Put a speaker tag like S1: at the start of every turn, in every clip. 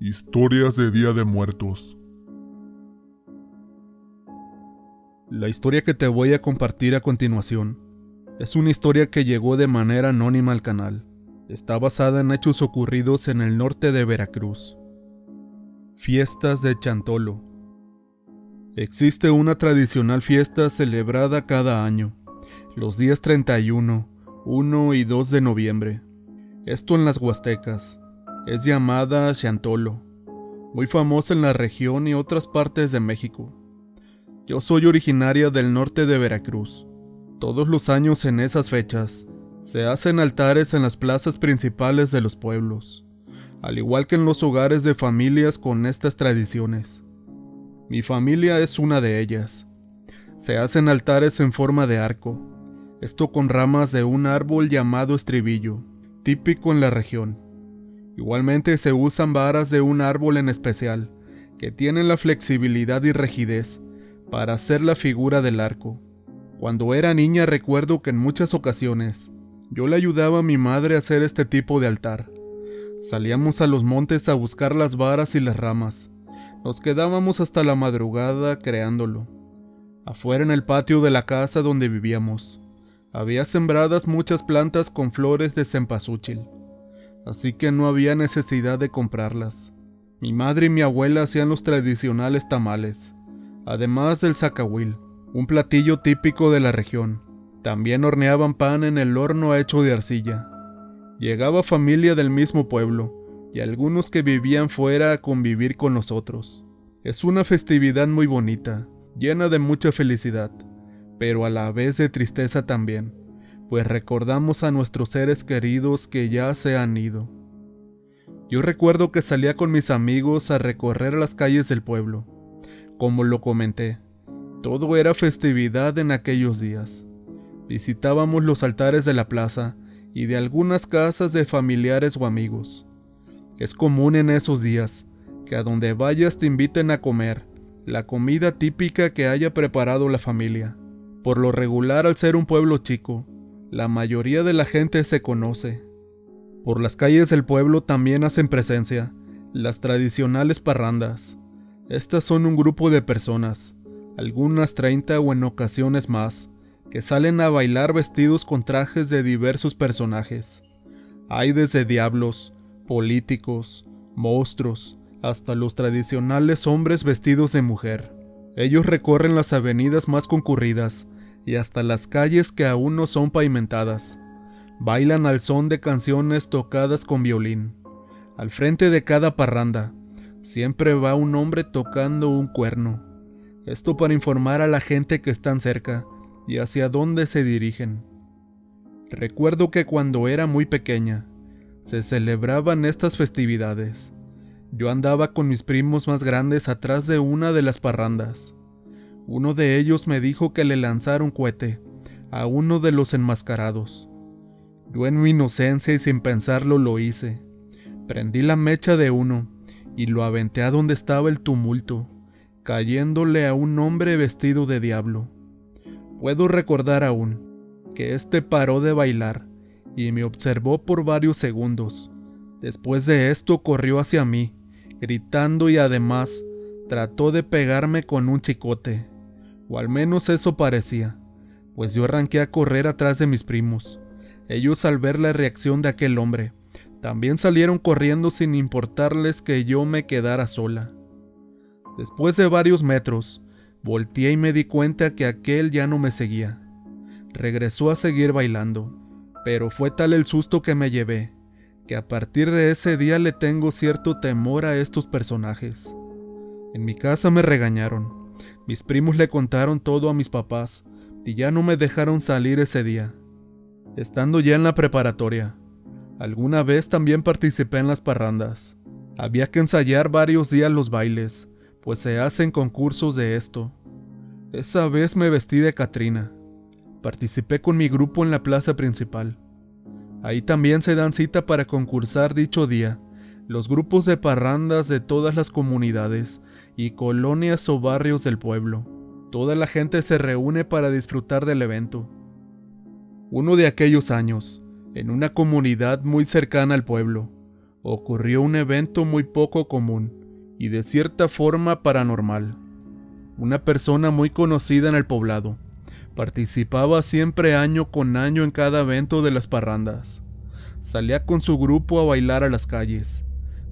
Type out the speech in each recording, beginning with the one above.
S1: Historias de Día de Muertos.
S2: La historia que te voy a compartir a continuación es una historia que llegó de manera anónima al canal. Está basada en hechos ocurridos en el norte de Veracruz. Fiestas de Chantolo. Existe una tradicional fiesta celebrada cada año, los días 31, 1 y 2 de noviembre. Esto en las Huastecas. Es llamada Chantolo, muy famosa en la región y otras partes de México. Yo soy originaria del norte de Veracruz. Todos los años en esas fechas, se hacen altares en las plazas principales de los pueblos, al igual que en los hogares de familias con estas tradiciones. Mi familia es una de ellas. Se hacen altares en forma de arco, esto con ramas de un árbol llamado estribillo, típico en la región. Igualmente se usan varas de un árbol en especial, que tienen la flexibilidad y rigidez para hacer la figura del arco. Cuando era niña recuerdo que en muchas ocasiones yo le ayudaba a mi madre a hacer este tipo de altar. Salíamos a los montes a buscar las varas y las ramas. Nos quedábamos hasta la madrugada creándolo. Afuera en el patio de la casa donde vivíamos, había sembradas muchas plantas con flores de cempasúchil, así que no había necesidad de comprarlas. Mi madre y mi abuela hacían los tradicionales tamales, además del zacahuil, un platillo típico de la región. También horneaban pan en el horno hecho de arcilla. Llegaba familia del mismo pueblo, y algunos que vivían fuera a convivir con nosotros. Es una festividad muy bonita, llena de mucha felicidad, pero a la vez de tristeza también, pues recordamos a nuestros seres queridos que ya se han ido. Yo recuerdo que salía con mis amigos a recorrer las calles del pueblo. Como lo comenté, todo era festividad en aquellos días. Visitábamos los altares de la plaza y de algunas casas de familiares o amigos. Es común en esos días que a donde vayas te inviten a comer la comida típica que haya preparado la familia. Por lo regular, al ser un pueblo chico, la mayoría de la gente se conoce. Por las calles del pueblo también hacen presencia las tradicionales parrandas. Estas son un grupo de personas, algunas 30 o en ocasiones más, que salen a bailar vestidos con trajes de diversos personajes. Hay desde diablos, políticos, monstruos, hasta los tradicionales hombres vestidos de mujer. Ellos recorren las avenidas más concurridas y hasta las calles que aún no son pavimentadas. Bailan al son de canciones tocadas con violín. Al frente de cada parranda, siempre va un hombre tocando un cuerno. Esto para informar a la gente que están cerca y hacia dónde se dirigen. Recuerdo que cuando era muy pequeña, se celebraban estas festividades. Yo andaba con mis primos más grandes atrás de una de las parrandas. Uno de ellos me dijo que le lanzara un cohete a uno de los enmascarados. Yo en mi inocencia y sin pensarlo lo hice. Prendí la mecha de uno y lo aventé a donde estaba el tumulto, cayéndole a un hombre vestido de diablo. Puedo recordar aún que este paró de bailar y me observó por varios segundos. Después de esto corrió hacia mí, gritando y además trató de pegarme con un chicote, o al menos eso parecía, pues yo arranqué a correr atrás de mis primos. Ellos, al ver la reacción de aquel hombre, también salieron corriendo sin importarles que yo me quedara sola. Después de varios metros, volteé y me di cuenta que aquel ya no me seguía. Regresó a seguir bailando, pero fue tal el susto que me llevé, que a partir de ese día le tengo cierto temor a estos personajes. En mi casa me regañaron, mis primos le contaron todo a mis papás y ya no me dejaron salir ese día. Estando ya en la preparatoria, alguna vez también participé en las parrandas. Había que ensayar varios días los bailes, pues se hacen concursos de esto. Esa vez me vestí de Catrina. Participé con mi grupo en la plaza principal. Ahí también se dan cita para concursar dicho día los grupos de parrandas de todas las comunidades y colonias o barrios del pueblo. Toda la gente se reúne para disfrutar del evento. Uno de aquellos años, en una comunidad muy cercana al pueblo, ocurrió un evento muy poco común y de cierta forma paranormal. Una persona muy conocida en el poblado participaba siempre año con año en cada evento de las parrandas. Salía con su grupo a bailar a las calles,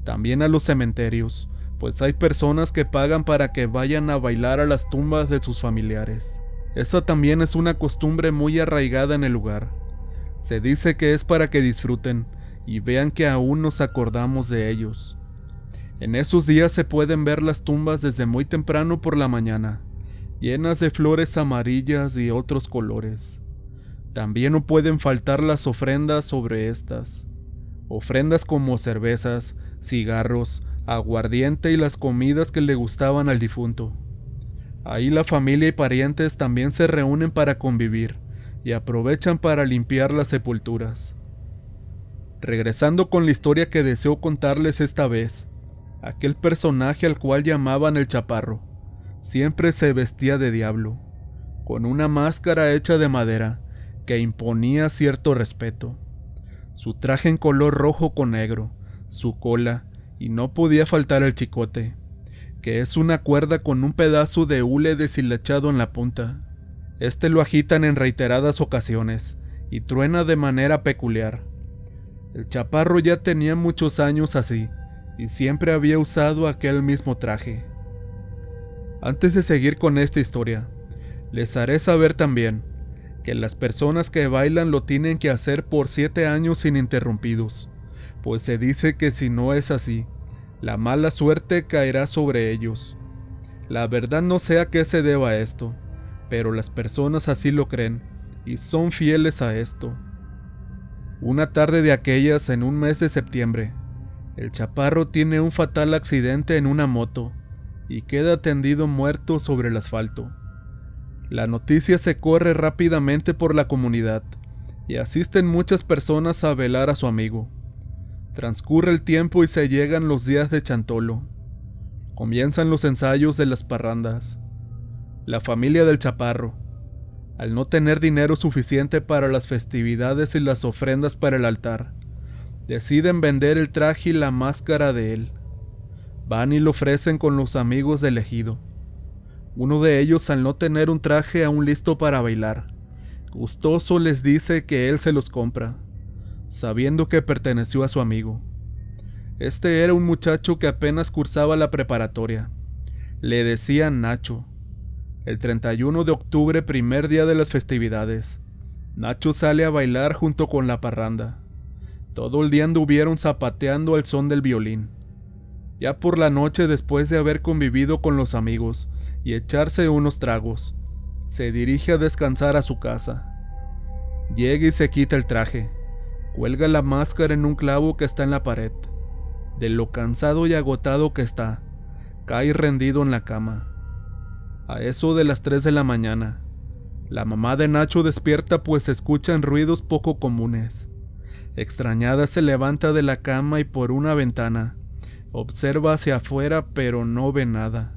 S2: también a los cementerios, pues hay personas que pagan para que vayan a bailar a las tumbas de sus familiares. Esa también es una costumbre muy arraigada en el lugar. Se dice que es para que disfruten y vean que aún nos acordamos de ellos. En esos días se pueden ver las tumbas desde muy temprano por la mañana, llenas de flores amarillas y otros colores. También no pueden faltar las ofrendas sobre estas. Ofrendas como cervezas, cigarros, aguardiente y las comidas que le gustaban al difunto. Ahí la familia y parientes también se reúnen para convivir y aprovechan para limpiar las sepulturas. Regresando con la historia que deseo contarles esta vez, aquel personaje al cual llamaban el Chaparro siempre se vestía de diablo, con una máscara hecha de madera que imponía cierto respeto. Su traje en color rojo con negro, su cola, y no podía faltar el chicote, que es una cuerda con un pedazo de hule deshilachado en la punta. Este lo agitan en reiteradas ocasiones y truena de manera peculiar. El Chaparro ya tenía muchos años así, y siempre había usado aquel mismo traje. Antes de seguir con esta historia, les haré saber también que las personas que bailan lo tienen que hacer por 7 años ininterrumpidos, pues se dice que si no es así, la mala suerte caerá sobre ellos. La verdad no sé a qué se deba esto, pero las personas así lo creen y son fieles a esto. Una tarde de aquellas en un mes de septiembre, el Chaparro tiene un fatal accidente en una moto y queda tendido muerto sobre el asfalto. La noticia se corre rápidamente por la comunidad y asisten muchas personas a velar a su amigo. Transcurre el tiempo y se llegan los días de Chantolo. Comienzan los ensayos de las parrandas. La familia del Chaparro, al no tener dinero suficiente para las festividades y las ofrendas para el altar, deciden vender el traje y la máscara de él. Van y lo ofrecen con los amigos del ejido. Uno de ellos, al no tener un traje aún listo para bailar, gustoso les dice que él se los compra, sabiendo que perteneció a su amigo. Este era un muchacho que apenas cursaba la preparatoria. Le decían Nacho. El 31 de octubre, primer día de las festividades, Nacho sale a bailar junto con la parranda. Todo el día anduvieron zapateando al son del violín. Ya por la noche, después de haber convivido con los amigos y echarse unos tragos, se dirige a descansar a su casa. Llega y se quita el traje, cuelga la máscara en un clavo que está en la pared. De lo cansado y agotado que está, cae rendido en la cama. A eso de las 3 de la mañana, la mamá de Nacho despierta pues se escuchan ruidos poco comunes. Extrañada se levanta de la cama y por una ventana observa hacia afuera, pero no ve nada.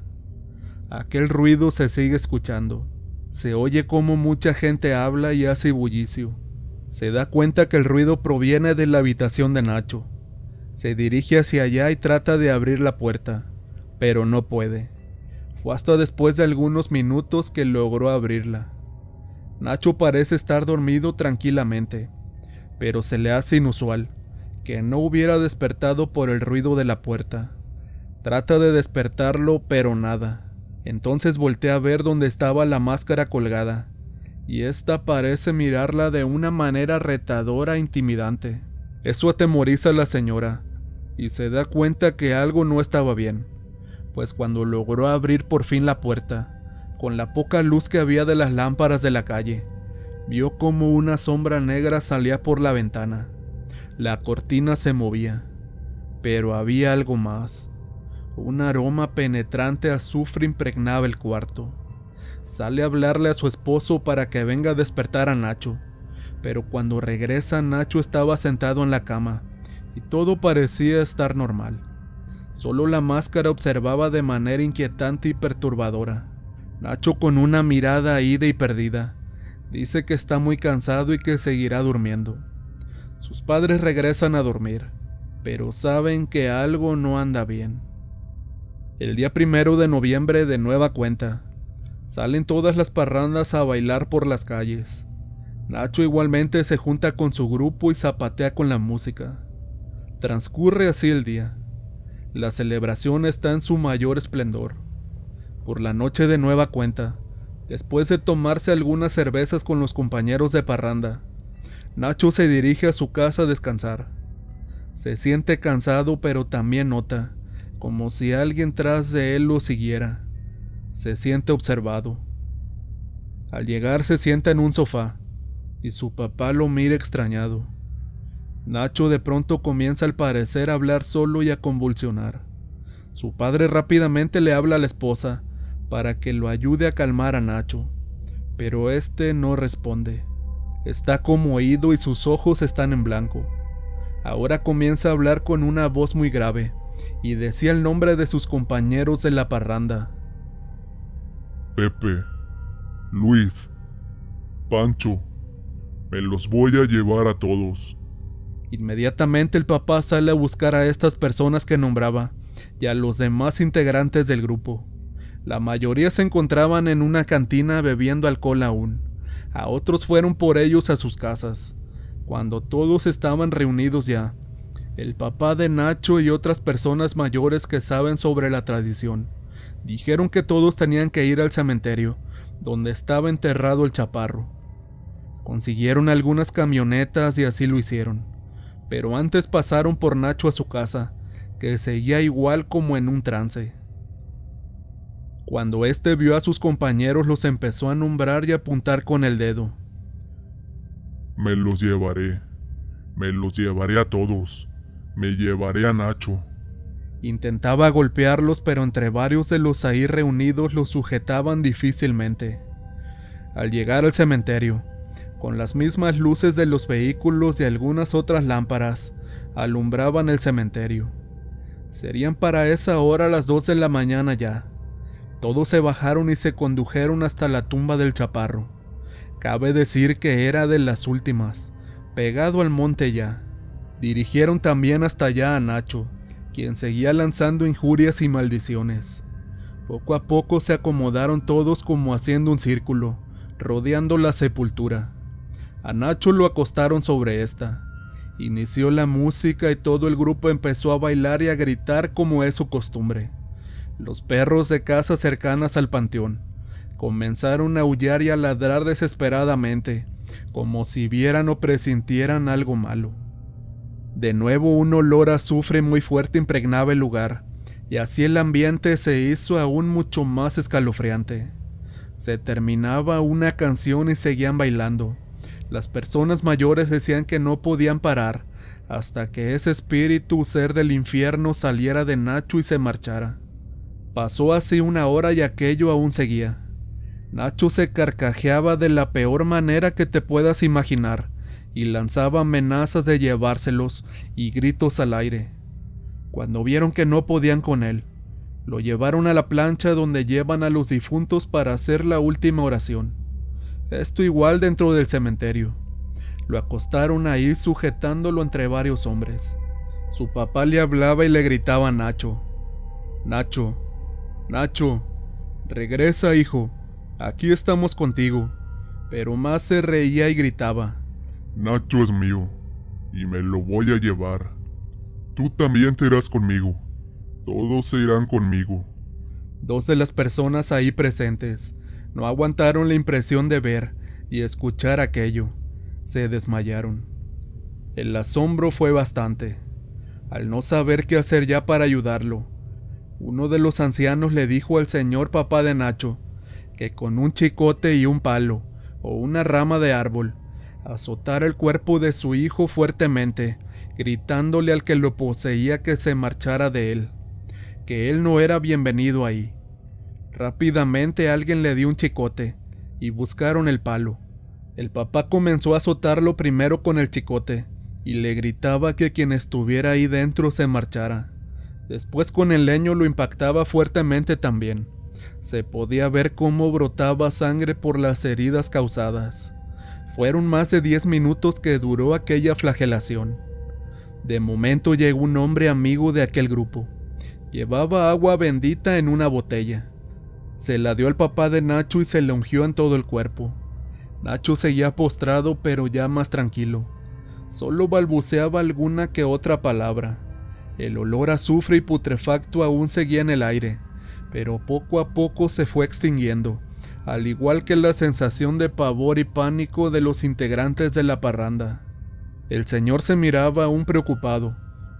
S2: Aquel ruido se sigue escuchando. Se oye como mucha gente habla y hace bullicio. Se da cuenta que el ruido proviene de la habitación de Nacho. Se dirige hacia allá y trata de abrir la puerta, pero no puede. Fue hasta después de algunos minutos que logró abrirla. Nacho parece estar dormido tranquilamente, pero se le hace inusual que no hubiera despertado por el ruido de la puerta. Trata de despertarlo, pero nada. Entonces voltea a ver dónde estaba la máscara colgada, y ésta parece mirarla de una manera retadora e intimidante. Eso atemoriza a la señora, y se da cuenta que algo no estaba bien, pues cuando logró abrir por fin la puerta, con la poca luz que había de las lámparas de la calle, vio como una sombra negra salía por la ventana. La cortina se movía, pero había algo más. Un aroma penetrante a azufre impregnaba el cuarto. Sale a hablarle a su esposo para que venga a despertar a Nacho, pero cuando regresa Nacho estaba sentado en la cama y todo parecía estar normal. Solo la máscara observaba de manera inquietante y perturbadora. Nacho, con una mirada ida y perdida, dice que está muy cansado y que seguirá durmiendo. Sus padres regresan a dormir, pero saben que algo no anda bien. El día 1 de noviembre, de nueva cuenta, salen todas las parrandas a bailar por las calles. Nacho igualmente se junta con su grupo y zapatea con la música. Transcurre así el día. La celebración está en su mayor esplendor. Por la noche, de nueva cuenta, después de tomarse algunas cervezas con los compañeros de parranda, Nacho se dirige a su casa a descansar. Se siente cansado, pero también nota como si alguien tras de él lo siguiera. Se siente observado. Al llegar se sienta en un sofá y su papá lo mira extrañado. Nacho de pronto comienza al parecer a hablar solo y a convulsionar. Su padre rápidamente le habla a la esposa para que lo ayude a calmar a Nacho, pero este no responde. Está como oído y sus ojos están en blanco. Ahora comienza a hablar con una voz muy grave y decía el nombre de sus compañeros de la parranda.
S1: Pepe, Luis, Pancho, me los voy a llevar a todos.
S2: Inmediatamente el papá sale a buscar a estas personas que nombraba y a los demás integrantes del grupo. La mayoría se encontraban en una cantina bebiendo alcohol aún. A otros fueron por ellos a sus casas. Cuando todos estaban reunidos ya, el papá de Nacho y otras personas mayores que saben sobre la tradición dijeron que todos tenían que ir al cementerio, donde estaba enterrado el chaparro. Consiguieron algunas camionetas y así lo hicieron, pero antes pasaron por Nacho a su casa, que seguía igual como en un trance. Cuando este vio a sus compañeros, los empezó a nombrar y apuntar con el dedo.
S1: Me los llevaré a todos, me llevaré a Nacho.
S2: Intentaba golpearlos, pero entre varios de los ahí reunidos los sujetaban difícilmente. Al llegar al cementerio, con las mismas luces de los vehículos y algunas otras lámparas, alumbraban el cementerio. Serían para esa hora las 2 de la mañana ya. Todos se bajaron y se condujeron hasta la tumba del chaparro. Cabe decir que era de las últimas, pegado al monte ya. Dirigieron también hasta allá a Nacho, quien seguía lanzando injurias y maldiciones. Poco a poco se acomodaron todos como haciendo un círculo, rodeando la sepultura. A Nacho lo acostaron sobre esta. Inició la música y todo el grupo empezó a bailar y a gritar como es su costumbre. Los perros de casas cercanas al panteón comenzaron a aullar y a ladrar desesperadamente, como si vieran o presintieran algo malo. De nuevo un olor a azufre muy fuerte impregnaba el lugar, y así el ambiente se hizo aún mucho más escalofriante. Se terminaba una canción y seguían bailando. Las personas mayores decían que no podían parar hasta que ese espíritu ser del infierno saliera de Nacho y se marchara. Pasó así una hora y aquello aún seguía. Nacho se carcajeaba de la peor manera que te puedas imaginar y lanzaba amenazas de llevárselos y gritos al aire. Cuando vieron que no podían con él, lo llevaron a la plancha donde llevan a los difuntos para hacer la última oración. Esto igual dentro del cementerio. Lo acostaron ahí sujetándolo entre varios hombres. Su papá le hablaba y le gritaba a Nacho: Nacho, Nacho, regresa, hijo, aquí estamos contigo. Pero más se reía y gritaba:
S1: Nacho es mío, y me lo voy a llevar. Tú también te irás conmigo. Todos se irán conmigo.
S2: Dos de las personas ahí presentes no aguantaron la impresión de ver y escuchar aquello. Se desmayaron. El asombro fue bastante. Al no saber qué hacer ya para ayudarlo, uno de los ancianos le dijo al señor papá de Nacho que con un chicote y un palo o una rama de árbol azotara el cuerpo de su hijo fuertemente, gritándole al que lo poseía que se marchara de él, que él no era bienvenido ahí. Rápidamente alguien le dio un chicote y buscaron el palo. El papá comenzó a azotarlo primero con el chicote y le gritaba que quien estuviera ahí dentro se marchara. Después con el leño lo impactaba fuertemente también. Se podía ver cómo brotaba sangre por las heridas causadas. Fueron más de 10 minutos que duró aquella flagelación. De momento llegó un hombre amigo de aquel grupo. Llevaba agua bendita en una botella. Se la dio al papá de Nacho y se le ungió en todo el cuerpo. Nacho seguía postrado, pero ya más tranquilo. Solo balbuceaba alguna que otra palabra. El olor a azufre y putrefacto aún seguía en el aire, pero poco a poco se fue extinguiendo, al igual que la sensación de pavor y pánico de los integrantes de la parranda. El señor se miraba aún preocupado,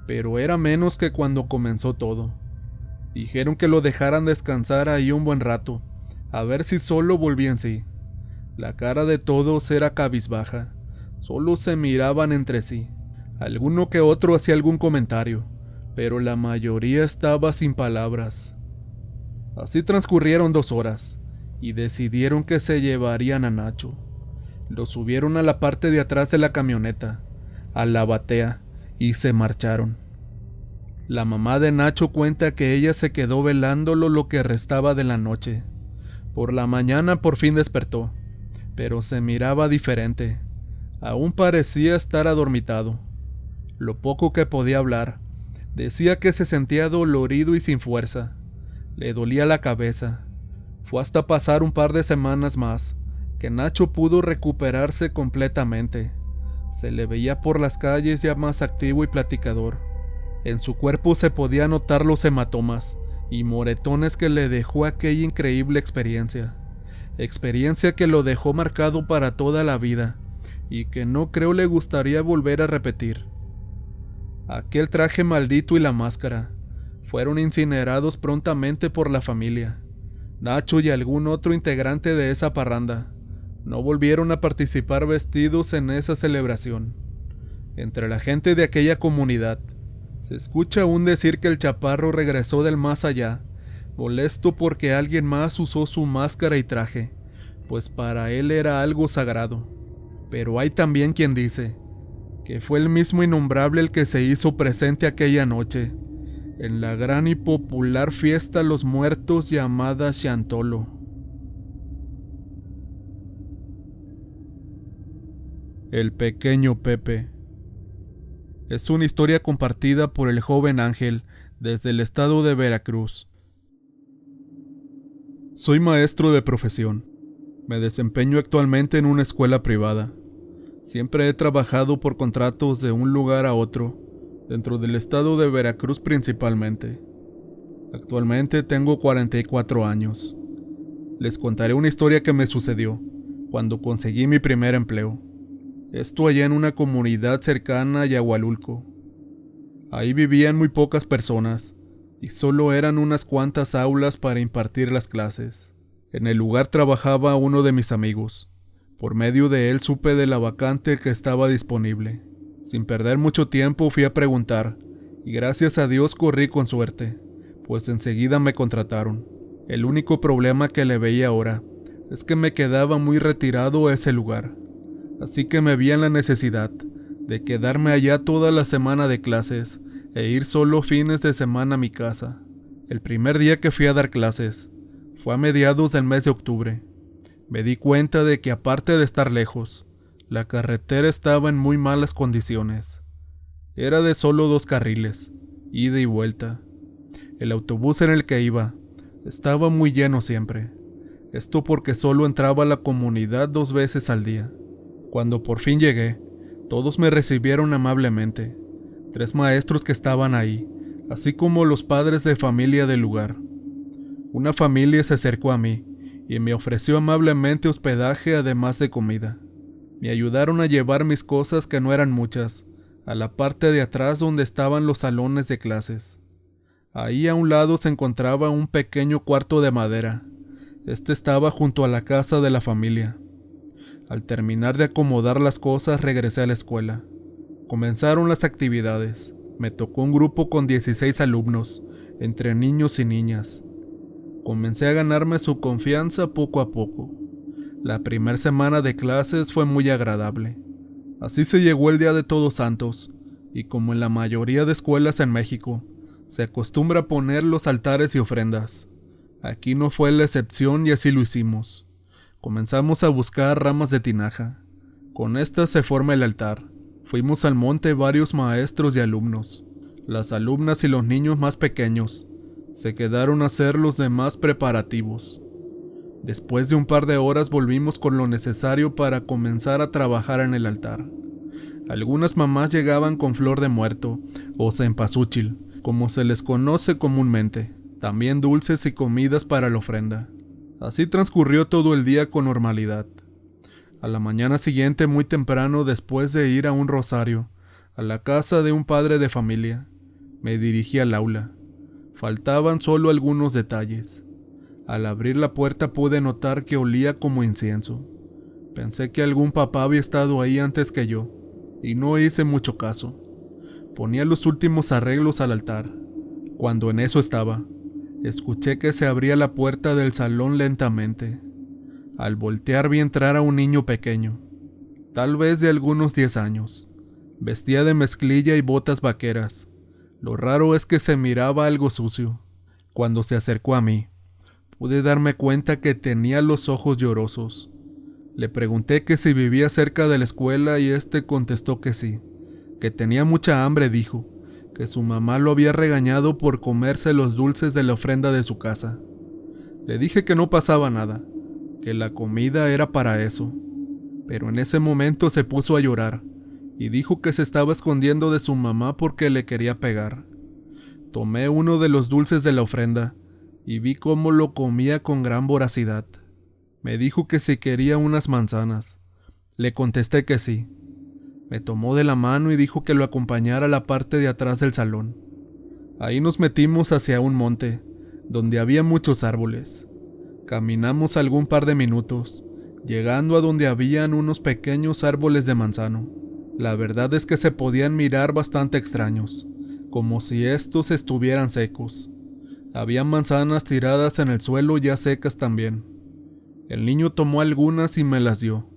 S2: pero era menos que cuando comenzó todo. Dijeron que lo dejaran descansar ahí un buen rato, a ver si solo volvía en sí. La cara de todos era cabizbaja, solo se miraban entre sí. Alguno que otro hacía algún comentario, pero la mayoría estaba sin palabras. Así transcurrieron 2 horas, y decidieron que se llevarían a Nacho. Lo subieron a la parte de atrás de la camioneta, a la batea, y se marcharon. La mamá de Nacho cuenta que ella se quedó velándolo lo que restaba de la noche. Por la mañana por fin despertó, pero se miraba diferente. Aún parecía estar adormitado. Lo poco que podía hablar, decía que se sentía dolorido y sin fuerza. Le dolía la cabeza. Fue hasta pasar un par de semanas más que Nacho pudo recuperarse completamente. Se le veía por las calles ya más activo y platicador. En su cuerpo se podía notar los hematomas y moretones que le dejó aquella increíble experiencia. Experiencia que lo dejó marcado para toda la vida y que no creo le gustaría volver a repetir. Aquel traje maldito y la máscara fueron incinerados prontamente por la familia. Nacho y algún otro integrante de esa parranda no volvieron a participar vestidos en esa celebración. Entre la gente de aquella comunidad se escucha aún decir que el chaparro regresó del más allá, molesto porque alguien más usó su máscara y traje, pues para él era algo sagrado. Pero hay también quien dice que fue el mismo innombrable el que se hizo presente aquella noche, en la gran y popular fiesta Los Muertos llamada Chantolo. El pequeño Pepe. Es una historia compartida por el joven Ángel desde el estado de Veracruz. Soy maestro de profesión. Me desempeño actualmente en una escuela privada. Siempre he trabajado por contratos de un lugar a otro, dentro del estado de Veracruz principalmente. Actualmente tengo 44 años. Les contaré una historia que me sucedió cuando conseguí mi primer empleo. Esto allá en una comunidad cercana a Yahualulco. Ahí vivían muy pocas personas y solo eran unas cuantas aulas para impartir las clases. En el lugar trabajaba uno de mis amigos. Por medio de él supe de la vacante que estaba disponible. Sin perder mucho tiempo fui a preguntar y gracias a Dios corrí con suerte, pues enseguida me contrataron. El único problema que le veía ahora es que me quedaba muy retirado a ese lugar. Así que me vi en la necesidad de quedarme allá toda la semana de clases e ir solo fines de semana a mi casa. El primer día que fui a dar clases fue a mediados del mes de octubre. Me di cuenta de que aparte de estar lejos, la carretera estaba en muy malas condiciones. Era de solo 2 carriles, ida y vuelta. El autobús en el que iba estaba muy lleno siempre. Esto porque solo entraba a la comunidad 2 veces al día. Cuando por fin llegué, todos me recibieron amablemente. 3 maestros que estaban ahí, así como los padres de familia del lugar. Una familia se acercó a mí y me ofreció amablemente hospedaje además de comida. Me ayudaron a llevar mis cosas, que no eran muchas, a la parte de atrás donde estaban los salones de clases. Ahí a un lado se encontraba un pequeño cuarto de madera. Este estaba junto a la casa de la familia. Al terminar de acomodar las cosas regresé a la escuela. Comenzaron las actividades. Me tocó un grupo con 16 alumnos, entre niños y niñas. Comencé a ganarme su confianza poco a poco. La primera semana de clases fue muy agradable. Así se llegó el Día de Todos Santos, y como en la mayoría de escuelas en México, se acostumbra a poner los altares y ofrendas. Aquí no fue la excepción y así lo hicimos. Comenzamos a buscar ramas de tinaja. Con estas se forma el altar. Fuimos al monte varios maestros y alumnos. Las alumnas y los niños más pequeños se quedaron a hacer los demás preparativos. Después de un par de horas volvimos con lo necesario para comenzar a trabajar en el altar. Algunas mamás llegaban con flor de muerto o cempasúchil, como se les conoce comúnmente, también dulces y comidas para la ofrenda. Así transcurrió todo el día con normalidad. A la mañana siguiente, muy temprano, después de ir a un rosario, a la casa de un padre de familia, me dirigí al aula. Faltaban solo algunos detalles. Al abrir la puerta pude notar que olía como incienso. Pensé que algún papá había estado ahí antes que yo, y no hice mucho caso. Ponía los últimos arreglos al altar. Cuando en eso estaba, escuché que se abría la puerta del salón lentamente. Al voltear vi entrar a un niño pequeño, tal vez de algunos 10 años. Vestía de mezclilla y botas vaqueras. Lo raro es que se miraba algo sucio. Cuando se acercó a mí, pude darme cuenta que tenía los ojos llorosos. Le pregunté que si vivía cerca de la escuela y contestó que sí, que tenía mucha hambre, dijo, que su mamá lo había regañado por comerse los dulces de la ofrenda de su casa. Le dije que no pasaba nada, que la comida era para eso, pero en ese momento se puso a llorar y dijo que se estaba escondiendo de su mamá porque le quería pegar. Tomé uno de los dulces de la ofrenda y vi cómo lo comía con gran voracidad. Me dijo que si quería unas manzanas. Le contesté que sí. Me tomó de la mano y dijo que lo acompañara a la parte de atrás del salón. Ahí nos metimos hacia un monte, donde había muchos árboles. Caminamos algún par de minutos, llegando a donde habían unos pequeños árboles de manzano. La verdad es que se podían mirar bastante extraños, como si estos estuvieran secos. Había manzanas tiradas en el suelo ya secas también. El niño tomó algunas y me las dio.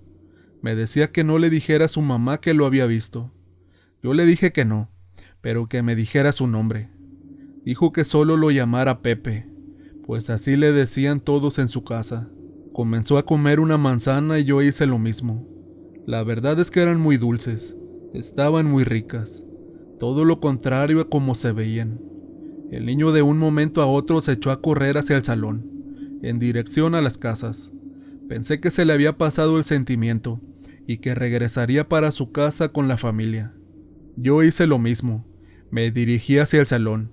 S2: Me decía que no le dijera a su mamá que lo había visto. Yo le dije que no, pero que me dijera su nombre. Dijo que solo lo llamara Pepe, pues así le decían todos en su casa. Comenzó a comer una manzana y yo hice lo mismo. La verdad es que eran muy dulces, estaban muy ricas, todo lo contrario a como se veían. El niño de un momento a otro se echó a correr hacia el salón, en dirección a las casas. Pensé que se le había pasado el sentimiento y que regresaría para su casa con la familia. Yo hice lo mismo, me dirigí hacia el salón.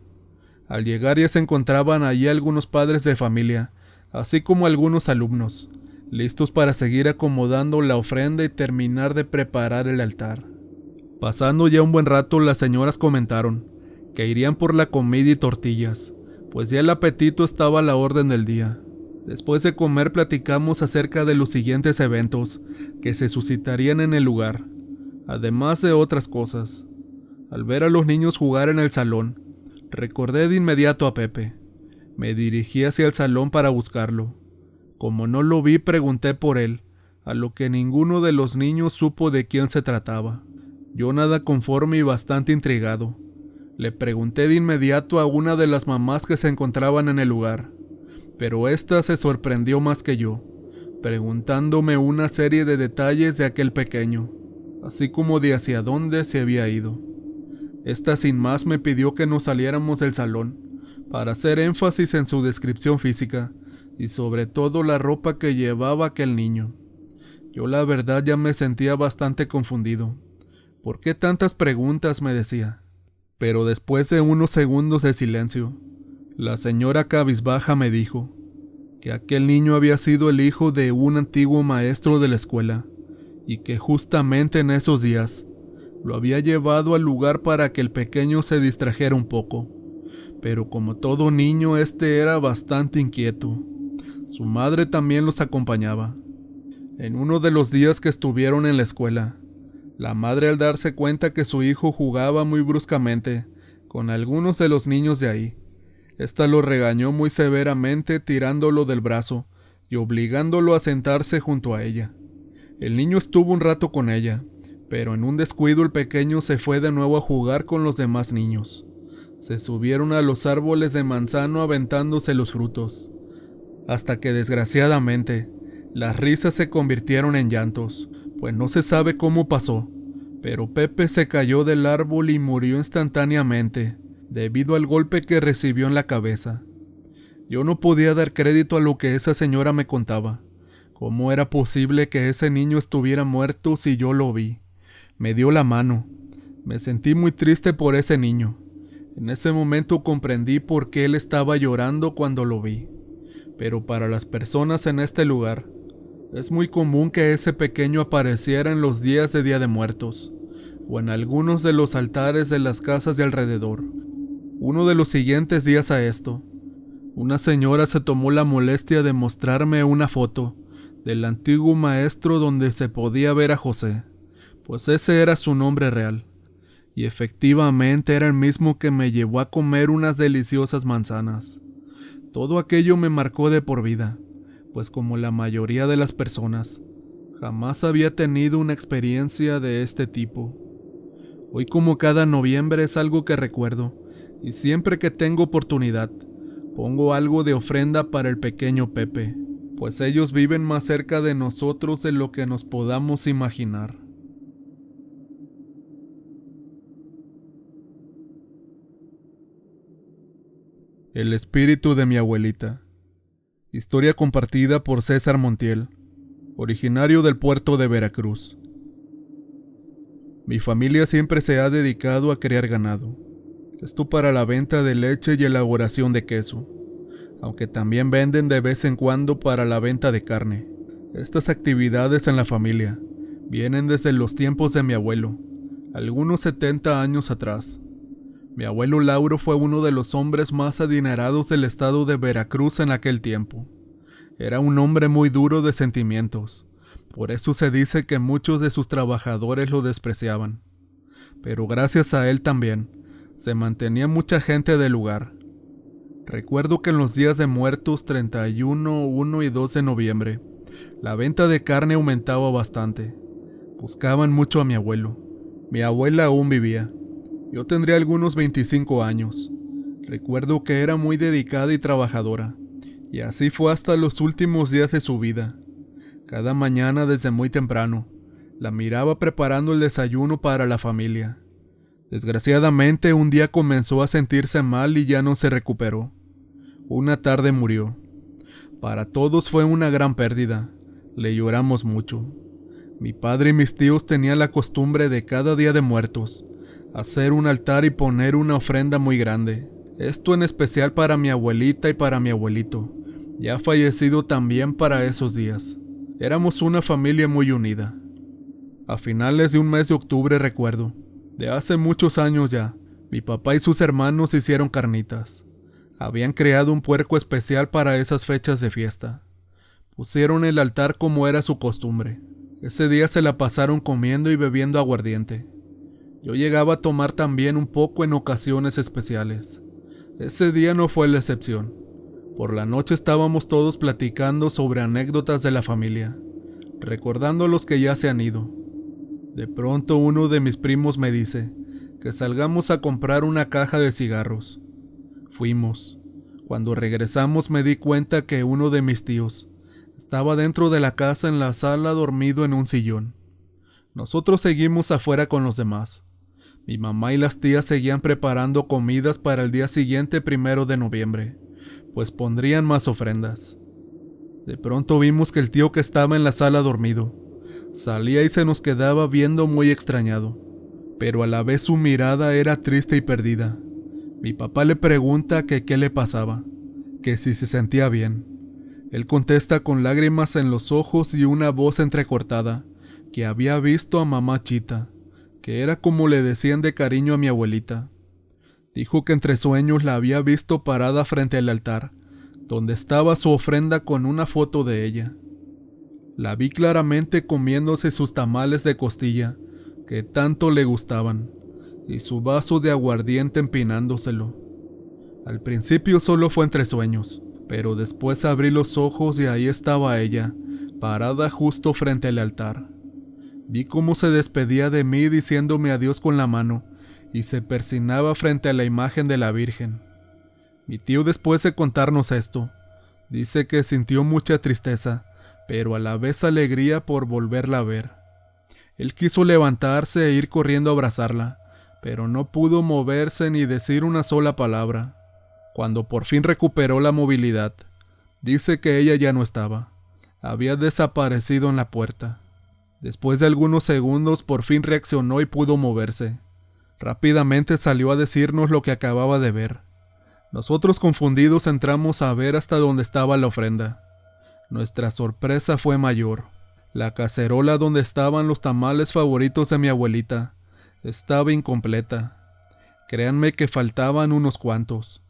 S2: Al llegar ya se encontraban allí algunos padres de familia, así como algunos alumnos, listos para seguir acomodando la ofrenda y terminar de preparar el altar. Pasando ya un buen rato, las señoras comentaron que irían por la comida y tortillas, pues ya el apetito estaba a la orden del día. Después de comer platicamos acerca de los siguientes eventos que se suscitarían en el lugar, además de otras cosas. Al ver a los niños jugar en el salón, recordé de inmediato a Pepe. Me dirigí hacia el salón para buscarlo. Como no lo vi, pregunté por él, a lo que ninguno de los niños supo de quién se trataba. Yo nada conforme y bastante intrigado. Le pregunté de inmediato a una de las mamás que se encontraban en el lugar, pero ésta se sorprendió más que yo, preguntándome una serie de detalles de aquel pequeño, así como de hacia dónde se había ido. Esta sin más me pidió que nos saliéramos del salón, para hacer énfasis en su descripción física, y sobre todo la ropa que llevaba aquel niño. Yo la verdad ya me sentía bastante confundido. ¿Por qué tantas preguntas?, me decía. Pero después de unos segundos de silencio, la señora cabizbaja me dijo que aquel niño había sido el hijo de un antiguo maestro de la escuela, y que justamente en esos días lo había llevado al lugar para que el pequeño se distrajera un poco. Pero como todo niño, era bastante inquieto. Su madre también los acompañaba. En uno de los días que estuvieron en la escuela, la madre, al darse cuenta que su hijo jugaba muy bruscamente con algunos de los niños de ahí, ésta lo regañó muy severamente, tirándolo del brazo y obligándolo a sentarse junto a ella. El niño estuvo un rato con ella, pero en un descuido el pequeño se fue de nuevo a jugar con los demás niños. Se subieron a los árboles de manzano aventándose los frutos, hasta que desgraciadamente las risas se convirtieron en llantos, pues no se sabe cómo pasó, pero Pepe se cayó del árbol y murió instantáneamente, debido al golpe que recibió en la cabeza. Yo no podía dar crédito a lo que esa señora me contaba. ¿Cómo era posible que ese niño estuviera muerto si yo lo vi? Me dio la mano. Me sentí muy triste por ese niño. En ese momento comprendí por qué él estaba llorando cuando lo vi. Pero para las personas en este lugar, es muy común que ese pequeño apareciera en los días de Día de Muertos, o en algunos de los altares de las casas de alrededor. Uno de los siguientes días a esto, una señora se tomó la molestia de mostrarme una foto del antiguo maestro donde se podía ver a José, pues ese era su nombre real, y efectivamente era el mismo que me llevó a comer unas deliciosas manzanas. Todo aquello me marcó de por vida, pues como la mayoría de las personas, jamás había tenido una experiencia de este tipo. Hoy, como cada noviembre, es algo que recuerdo, y siempre que tengo oportunidad, pongo algo de ofrenda para el pequeño Pepe, pues ellos viven más cerca de nosotros de lo que nos podamos imaginar. El espíritu de mi abuelita. Historia compartida por César Montiel, originario del puerto de Veracruz. Mi familia siempre se ha dedicado a criar ganado. Esto para la venta de leche y elaboración de queso, aunque también venden de vez en cuando para la venta de carne. Estas actividades en la familia vienen desde los tiempos de mi abuelo, algunos 70 años atrás. Mi abuelo Lauro fue uno de los hombres más adinerados del estado de Veracruz en aquel tiempo. Era un hombre muy duro de sentimientos, por eso se dice que muchos de sus trabajadores lo despreciaban. Pero gracias a él también, se mantenía mucha gente del lugar. Recuerdo que en los días de muertos 31, 1 y 2 de noviembre, la venta de carne aumentaba bastante. Buscaban mucho a mi abuelo. Mi abuela aún vivía. Yo tendría algunos 25 años. Recuerdo que era muy dedicada y trabajadora, y así fue hasta los últimos días de su vida. Cada mañana desde muy temprano, la miraba preparando el desayuno para la familia. Desgraciadamente, un día comenzó a sentirse mal y ya no se recuperó. Una tarde murió. Para todos fue una gran pérdida. Le lloramos mucho. Mi padre y mis tíos tenían la costumbre de cada día de muertos hacer un altar y poner una ofrenda muy grande. Esto en especial para mi abuelita y para mi abuelito, ya fallecido también para esos días. Éramos una familia muy unida. A finales de un mes de octubre, recuerdo, de hace muchos años ya, mi papá y sus hermanos hicieron carnitas. Habían creado un puerco especial para esas fechas de fiesta. Pusieron el altar como era su costumbre. Ese día se la pasaron comiendo y bebiendo aguardiente. Yo llegaba a tomar también un poco en ocasiones especiales. Ese día no fue la excepción. Por la noche estábamos todos platicando sobre anécdotas de la familia, recordando los que ya se han ido. De pronto uno de mis primos me dice que salgamos a comprar una caja de cigarros. Fuimos. Cuando regresamos me di cuenta que uno de mis tíos estaba dentro de la casa en la sala dormido en un sillón. Nosotros seguimos afuera con los demás. Mi mamá y las tías seguían preparando comidas para el día siguiente, 1 de noviembre, pues pondrían más ofrendas. De pronto vimos que el tío que estaba en la sala dormido salía y se nos quedaba viendo muy extrañado, pero a la vez su mirada era triste y perdida. Mi papá le pregunta que qué le pasaba, que si se sentía bien. Él contesta con lágrimas en los ojos y una voz entrecortada que había visto a mamá Chita, que era como le decían de cariño a mi abuelita. Dijo que entre sueños la había visto parada frente al altar, donde estaba su ofrenda con una foto de ella. La vi claramente comiéndose sus tamales de costilla, que tanto le gustaban, y su vaso de aguardiente empinándoselo. Al principio solo fue entre sueños, pero después abrí los ojos y ahí estaba ella, parada justo frente al altar. Vi cómo se despedía de mí diciéndome adiós con la mano y se persinaba frente a la imagen de la Virgen. Mi tío, después de contarnos esto, dice que sintió mucha tristeza, pero a la vez alegría por volverla a ver. Él quiso levantarse e ir corriendo a abrazarla, pero no pudo moverse ni decir una sola palabra. Cuando por fin recuperó la movilidad, dice que ella ya no estaba. Había desaparecido en la puerta. Después de algunos segundos por fin reaccionó y pudo moverse. Rápidamente salió a decirnos lo que acababa de ver. Nosotros confundidos entramos a ver hasta dónde estaba la ofrenda. Nuestra sorpresa fue mayor. La cacerola donde estaban los tamales favoritos de mi abuelita estaba incompleta. Créanme que faltaban unos cuantos.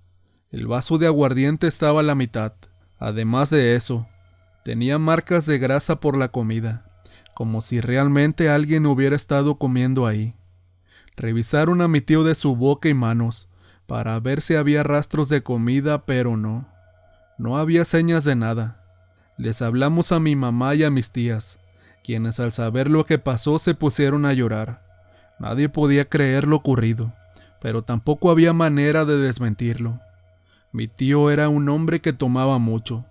S2: El vaso de aguardiente estaba a la mitad. Además de eso, tenía marcas de grasa por la comida, como si realmente alguien hubiera estado comiendo ahí. Revisaron a mi tío de su boca y manos para ver si había rastros de comida, pero no. No había señas de nada. Les hablamos a mi mamá y a mis tías, quienes al saber lo que pasó se pusieron a llorar. Nadie podía creer lo ocurrido, pero tampoco había manera de desmentirlo. Mi tío era un hombre que tomaba mucho,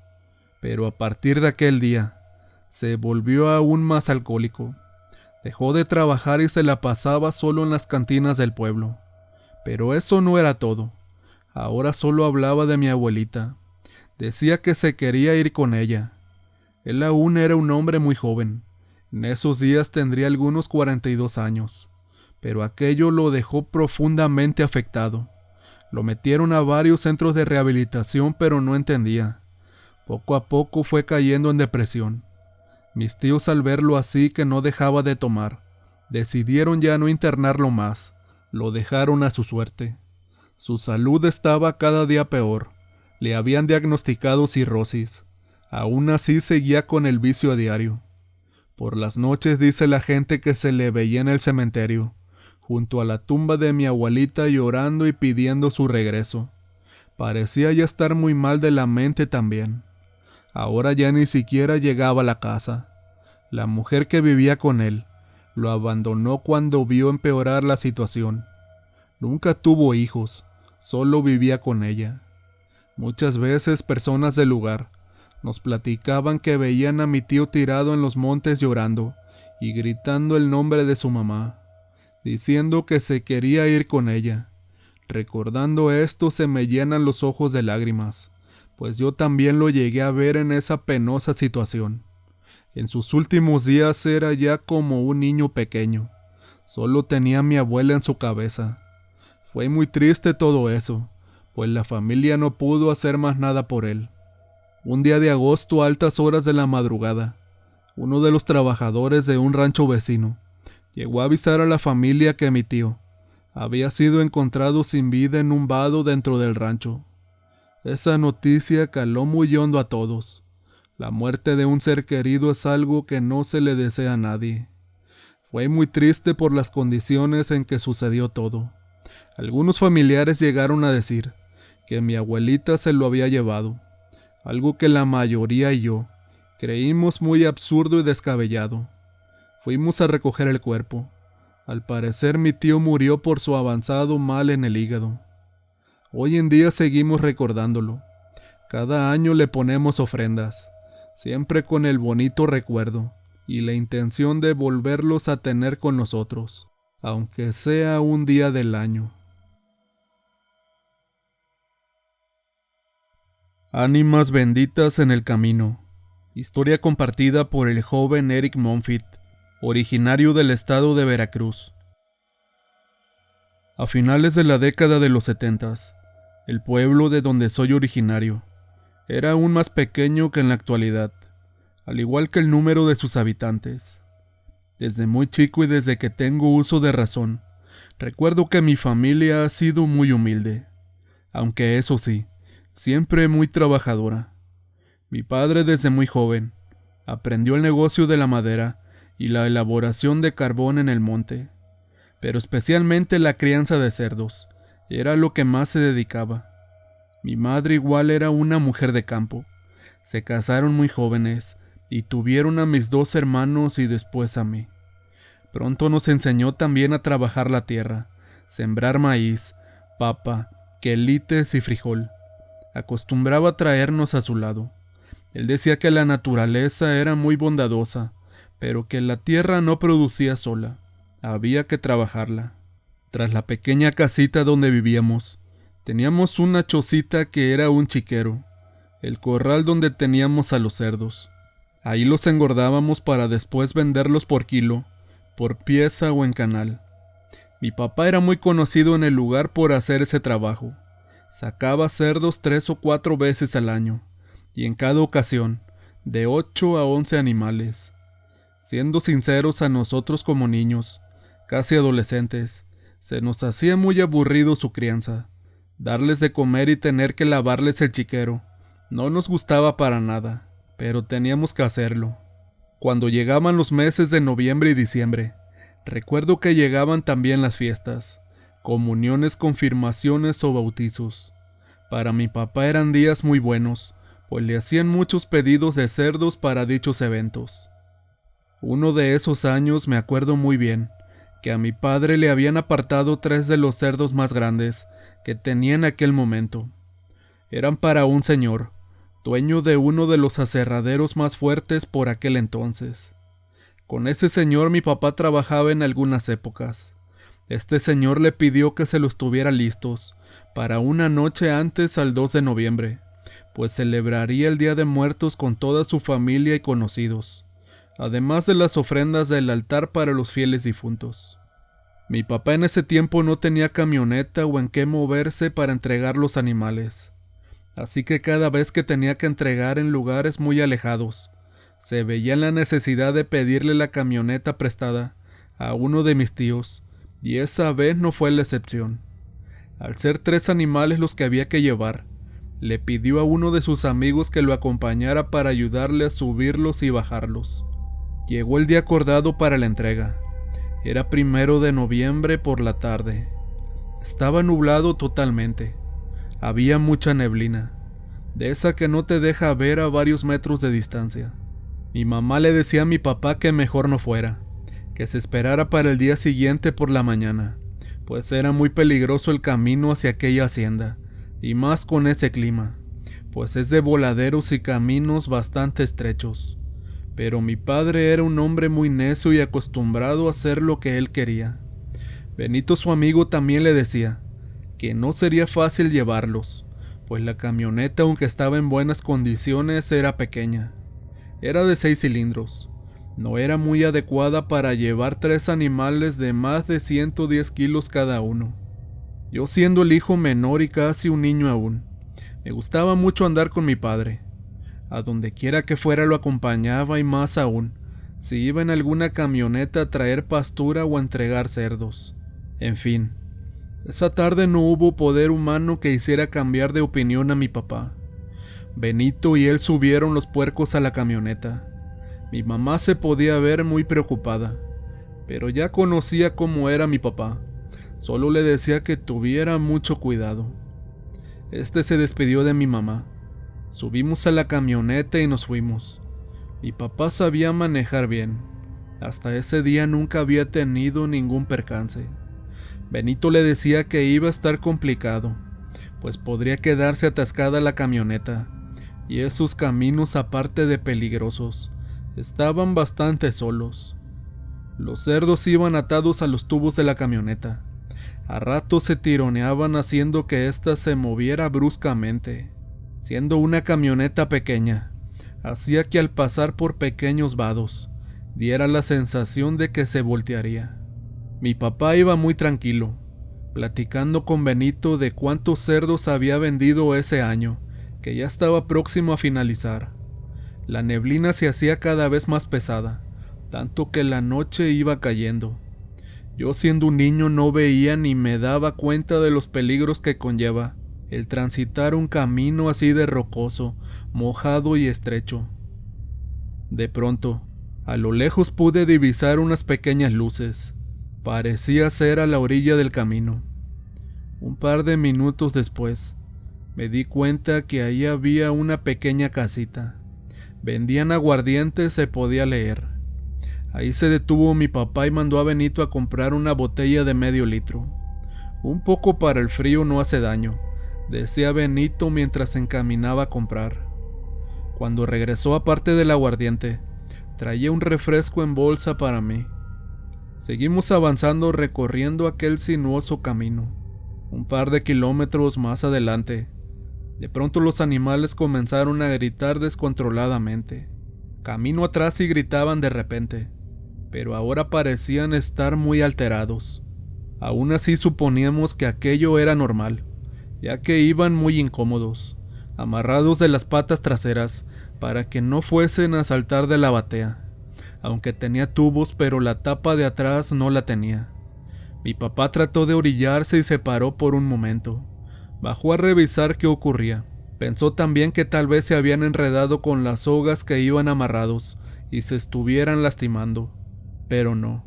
S2: pero a partir de aquel día se volvió aún más alcohólico. Dejó de trabajar y se la pasaba solo en las cantinas del pueblo. Pero eso no era todo. Ahora solo hablaba de mi abuelita. Decía que se quería ir con ella. Él aún era un hombre muy joven. En esos días tendría algunos 42 años. Pero aquello lo dejó profundamente afectado. Lo metieron a varios centros de rehabilitación, pero no entendía. Poco a poco fue cayendo en depresión. Mis tíos, al verlo así que no dejaba de tomar, decidieron ya no internarlo más. Lo dejaron a su suerte. Su salud estaba cada día peor. Le habían diagnosticado cirrosis. Aún así seguía con el vicio a diario. Por las noches dice la gente que se le veía en el cementerio, junto a la tumba de mi abuelita, llorando y pidiendo su regreso. Parecía ya estar muy mal de la mente también. Ahora ya ni siquiera llegaba a la casa. La mujer que vivía con él lo abandonó cuando vio empeorar la situación. Nunca tuvo hijos, solo vivía con ella. Muchas veces personas del lugar nos platicaban que veían a mi tío tirado en los montes llorando y gritando el nombre de su mamá, diciendo que se quería ir con ella. Recordando esto se me llenan los ojos de lágrimas, pues yo también lo llegué a ver en esa penosa situación. En sus últimos días era ya como un niño pequeño. Solo tenía a mi abuela en su cabeza. Fue muy triste todo eso, pues la familia no pudo hacer más nada por él. Un día de agosto, a altas horas de la madrugada, uno de los trabajadores de un rancho vecino llegó a avisar a la familia que mi tío había sido encontrado sin vida en un vado dentro del rancho. Esa noticia caló muy hondo a todos. La muerte de un ser querido es algo que no se le desea a nadie. Fue muy triste por las condiciones en que sucedió todo. Algunos familiares llegaron a decir que mi abuelita se lo había llevado, algo que la mayoría y yo creímos muy absurdo y descabellado. Fuimos a recoger el cuerpo. Al parecer mi tío murió por su avanzado mal en el hígado. Hoy en día seguimos recordándolo. Cada año le ponemos ofrendas, siempre con el bonito recuerdo y la intención de volverlos a tener con nosotros, aunque sea un día del año. Ánimas benditas en el camino. Historia compartida por el joven Eric Monfit, originario del estado de Veracruz. A finales de la década de los 70s, el pueblo de donde soy originario era aún más pequeño que en la actualidad, al igual que el número de sus habitantes. Desde muy chico y desde que tengo uso de razón, recuerdo que mi familia ha sido muy humilde, aunque eso sí, siempre muy trabajadora. Mi padre desde muy joven aprendió el negocio de la madera y la elaboración de carbón en el monte, pero especialmente la crianza de cerdos, era lo que más se dedicaba. Mi madre igual era una mujer de campo. Se casaron muy jóvenes y tuvieron a mis 2 hermanos y después a mí. Pronto nos enseñó también a trabajar la tierra, sembrar maíz, papa, quelites y frijol. Acostumbraba traernos a su lado. Él decía que la naturaleza era muy bondadosa, pero que la tierra no producía sola, había que trabajarla. Tras la pequeña casita donde vivíamos, teníamos una chocita que era un chiquero, el corral donde teníamos a los cerdos. Ahí los engordábamos para después venderlos por kilo, por pieza o en canal. Mi papá era muy conocido en el lugar por hacer ese trabajo. Sacaba cerdos 3 o 4 veces al año, y en cada ocasión, de 8 a 11 animales. Siendo sinceros, a nosotros como niños, casi adolescentes, se nos hacía muy aburrido su crianza. Darles de comer y tener que lavarles el chiquero no nos gustaba para nada, pero teníamos que hacerlo. Cuando llegaban los meses de noviembre y diciembre, recuerdo que llegaban también las fiestas, comuniones, confirmaciones o bautizos. Para mi papá eran días muy buenos, pues le hacían muchos pedidos de cerdos para dichos eventos. Uno de esos años me acuerdo muy bien, que a mi padre le habían apartado 3 de los cerdos más grandes que tenía en aquel momento. Eran para un señor, dueño de uno de los aserraderos más fuertes por aquel entonces. Con ese señor mi papá trabajaba en algunas épocas. Este señor le pidió que se los tuviera listos para una noche antes al 2 de noviembre, pues celebraría el Día de Muertos con toda su familia y conocidos, además de las ofrendas del altar para los fieles difuntos. Mi papá en ese tiempo no tenía camioneta o en qué moverse para entregar los animales, así que cada vez que tenía que entregar en lugares muy alejados, se veía en la necesidad de pedirle la camioneta prestada a uno de mis tíos, y esa vez no fue la excepción. Al ser 3 animales los que había que llevar, le pidió a uno de sus amigos que lo acompañara para ayudarle a subirlos y bajarlos. Llegó el día acordado para la entrega. Era 1 de noviembre por la tarde. Estaba nublado totalmente. Había mucha neblina, de esa que no te deja ver a varios metros de distancia. Mi mamá le decía a mi papá que mejor no fuera, que se esperara para el día siguiente por la mañana, pues era muy peligroso el camino hacia aquella hacienda, y más con ese clima, pues es de voladeros y caminos bastante estrechos. Pero mi padre era un hombre muy necio y acostumbrado a hacer lo que él quería. Benito, su amigo, también le decía que no sería fácil llevarlos, pues la camioneta, aunque estaba en buenas condiciones, era pequeña. Era de 6 cilindros. No era muy adecuada para llevar 3 animales de más de 110 kilos cada uno. Yo, siendo el hijo menor y casi un niño aún, me gustaba mucho andar con mi padre. A donde quiera que fuera lo acompañaba, y más aún, si iba en alguna camioneta a traer pastura o a entregar cerdos. En fin, esa tarde no hubo poder humano que hiciera cambiar de opinión a mi papá. Benito y él subieron los puercos a la camioneta. Mi mamá se podía ver muy preocupada, pero ya conocía cómo era mi papá. Solo le decía que tuviera mucho cuidado. Este se despidió de mi mamá. Subimos a la camioneta y nos fuimos. Mi papá sabía manejar bien. Hasta ese día nunca había tenido ningún percance. Benito le decía que iba a estar complicado, pues podría quedarse atascada la camioneta, y esos caminos, aparte de peligrosos, estaban bastante solos. Los cerdos iban atados a los tubos de la camioneta. A ratos se tironeaban haciendo que ésta se moviera bruscamente. Siendo una camioneta pequeña, hacía que al pasar por pequeños vados, diera la sensación de que se voltearía. Mi papá iba muy tranquilo, platicando con Benito de cuántos cerdos había vendido ese año, que ya estaba próximo a finalizar. La neblina se hacía cada vez más pesada, tanto que la noche iba cayendo. Yo, siendo un niño, no veía ni me daba cuenta de los peligros que conlleva el transitar un camino así de rocoso, mojado y estrecho. De pronto, a lo lejos pude divisar unas pequeñas luces. Parecía ser a la orilla del camino. Un par de minutos después, me di cuenta que ahí había una pequeña casita. Vendían aguardiente, se podía leer. Ahí se detuvo mi papá y mandó a Benito a comprar una botella de medio litro. Un poco para el frío no hace daño, decía Benito mientras se encaminaba a comprar. Cuando regresó, aparte del aguardiente, Traía un refresco en bolsa para mí. Seguimos avanzando recorriendo aquel sinuoso camino. Un par de kilómetros más adelante, de pronto los animales comenzaron a gritar descontroladamente. Camino atrás y gritaban de repente, pero ahora parecían estar muy alterados. Aún así suponíamos que aquello era normal, ya que iban muy incómodos, amarrados de las patas traseras para que no fuesen a saltar de la batea, aunque tenía tubos pero la tapa de atrás no la tenía. Mi papá trató de orillarse y se paró por un momento. Bajó a revisar qué ocurría. Pensó también que tal vez se habían enredado con las sogas que iban amarrados y se estuvieran lastimando, pero no.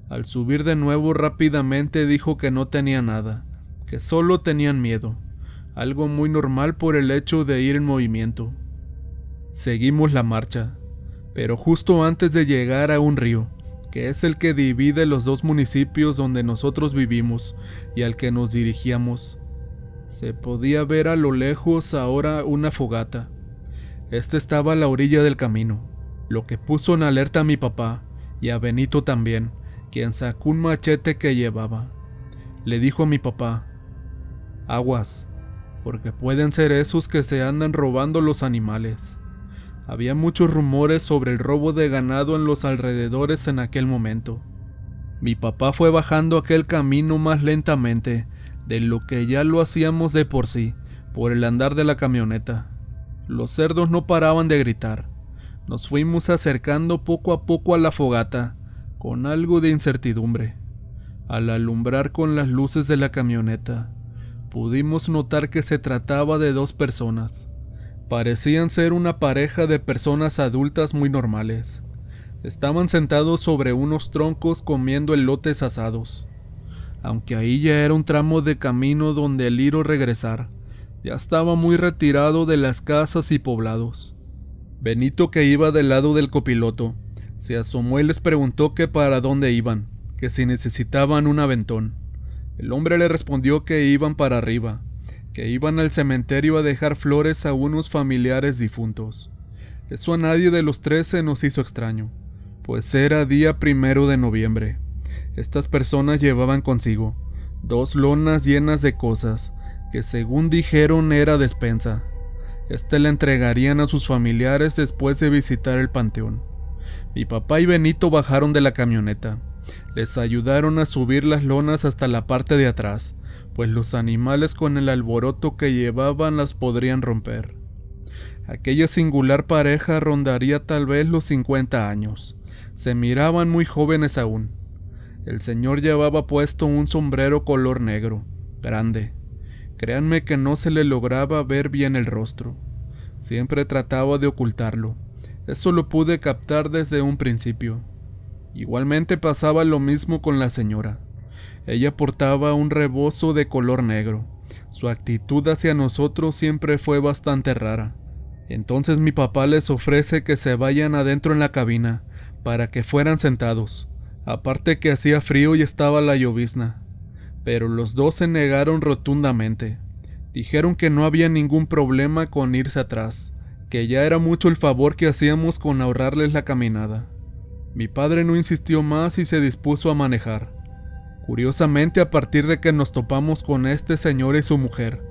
S2: Al subir de nuevo rápidamente dijo que no tenía nada, que solo tenían miedo, algo muy normal por el hecho de ir en movimiento. Seguimos la marcha, pero justo antes de llegar a un río, que es el que divide los dos municipios donde nosotros vivimos y al que nos dirigíamos, se podía ver a lo lejos ahora una fogata. Esta estaba a la orilla del camino, lo que puso en alerta a mi papá y a Benito también, quien sacó un machete que llevaba. Le dijo a mi papá: «Aguas, porque pueden ser esos que se andan robando los animales». Había muchos rumores sobre el robo de ganado en los alrededores en aquel momento. Mi papá fue bajando aquel camino más lentamente de lo que ya lo hacíamos de por sí, por el andar de la camioneta. Los cerdos no paraban de gritar. Nos fuimos acercando poco a poco a la fogata, con algo de incertidumbre. Al alumbrar con las luces de la camioneta, pudimos notar que se trataba de dos personas. Parecían ser una pareja de personas adultas muy normales. Estaban sentados sobre unos troncos comiendo elotes asados. Aunque ahí ya era un tramo de camino donde el ir o regresar ya estaba muy retirado de las casas y poblados. Benito, que iba del lado del copiloto, se asomó y les preguntó que para dónde iban, que si necesitaban un aventón. El hombre le respondió que iban para arriba, que iban al cementerio a dejar flores a unos familiares difuntos. Eso a nadie de los tres se nos hizo extraño, pues era día 1 de noviembre. Estas personas llevaban consigo 2 lonas llenas de cosas, que según dijeron era despensa. Le entregarían a sus familiares después de visitar el panteón. Mi papá y Benito bajaron de la camioneta. Les ayudaron a subir las lonas hasta la parte de atrás, pues los animales con el alboroto que llevaban las podrían romper. Aquella singular pareja rondaría tal vez los 50 años. Se miraban muy jóvenes aún. El señor llevaba puesto un sombrero color negro, grande. Créanme que no se le lograba ver bien el rostro. Siempre trataba de ocultarlo. Eso lo pude captar desde un principio. Igualmente pasaba lo mismo con la señora. Ella portaba un rebozo de color negro. Su actitud hacia nosotros siempre fue bastante rara. Entonces mi papá les ofrece que se vayan adentro en la cabina, para que fueran sentados. Aparte que hacía frío y estaba la llovizna. Pero los dos se negaron rotundamente. Dijeron que no había ningún problema con irse atrás, que ya era mucho el favor que hacíamos con ahorrarles la caminada. Mi padre no insistió más y se dispuso a manejar. Curiosamente, a partir de que nos topamos con este señor y su mujer,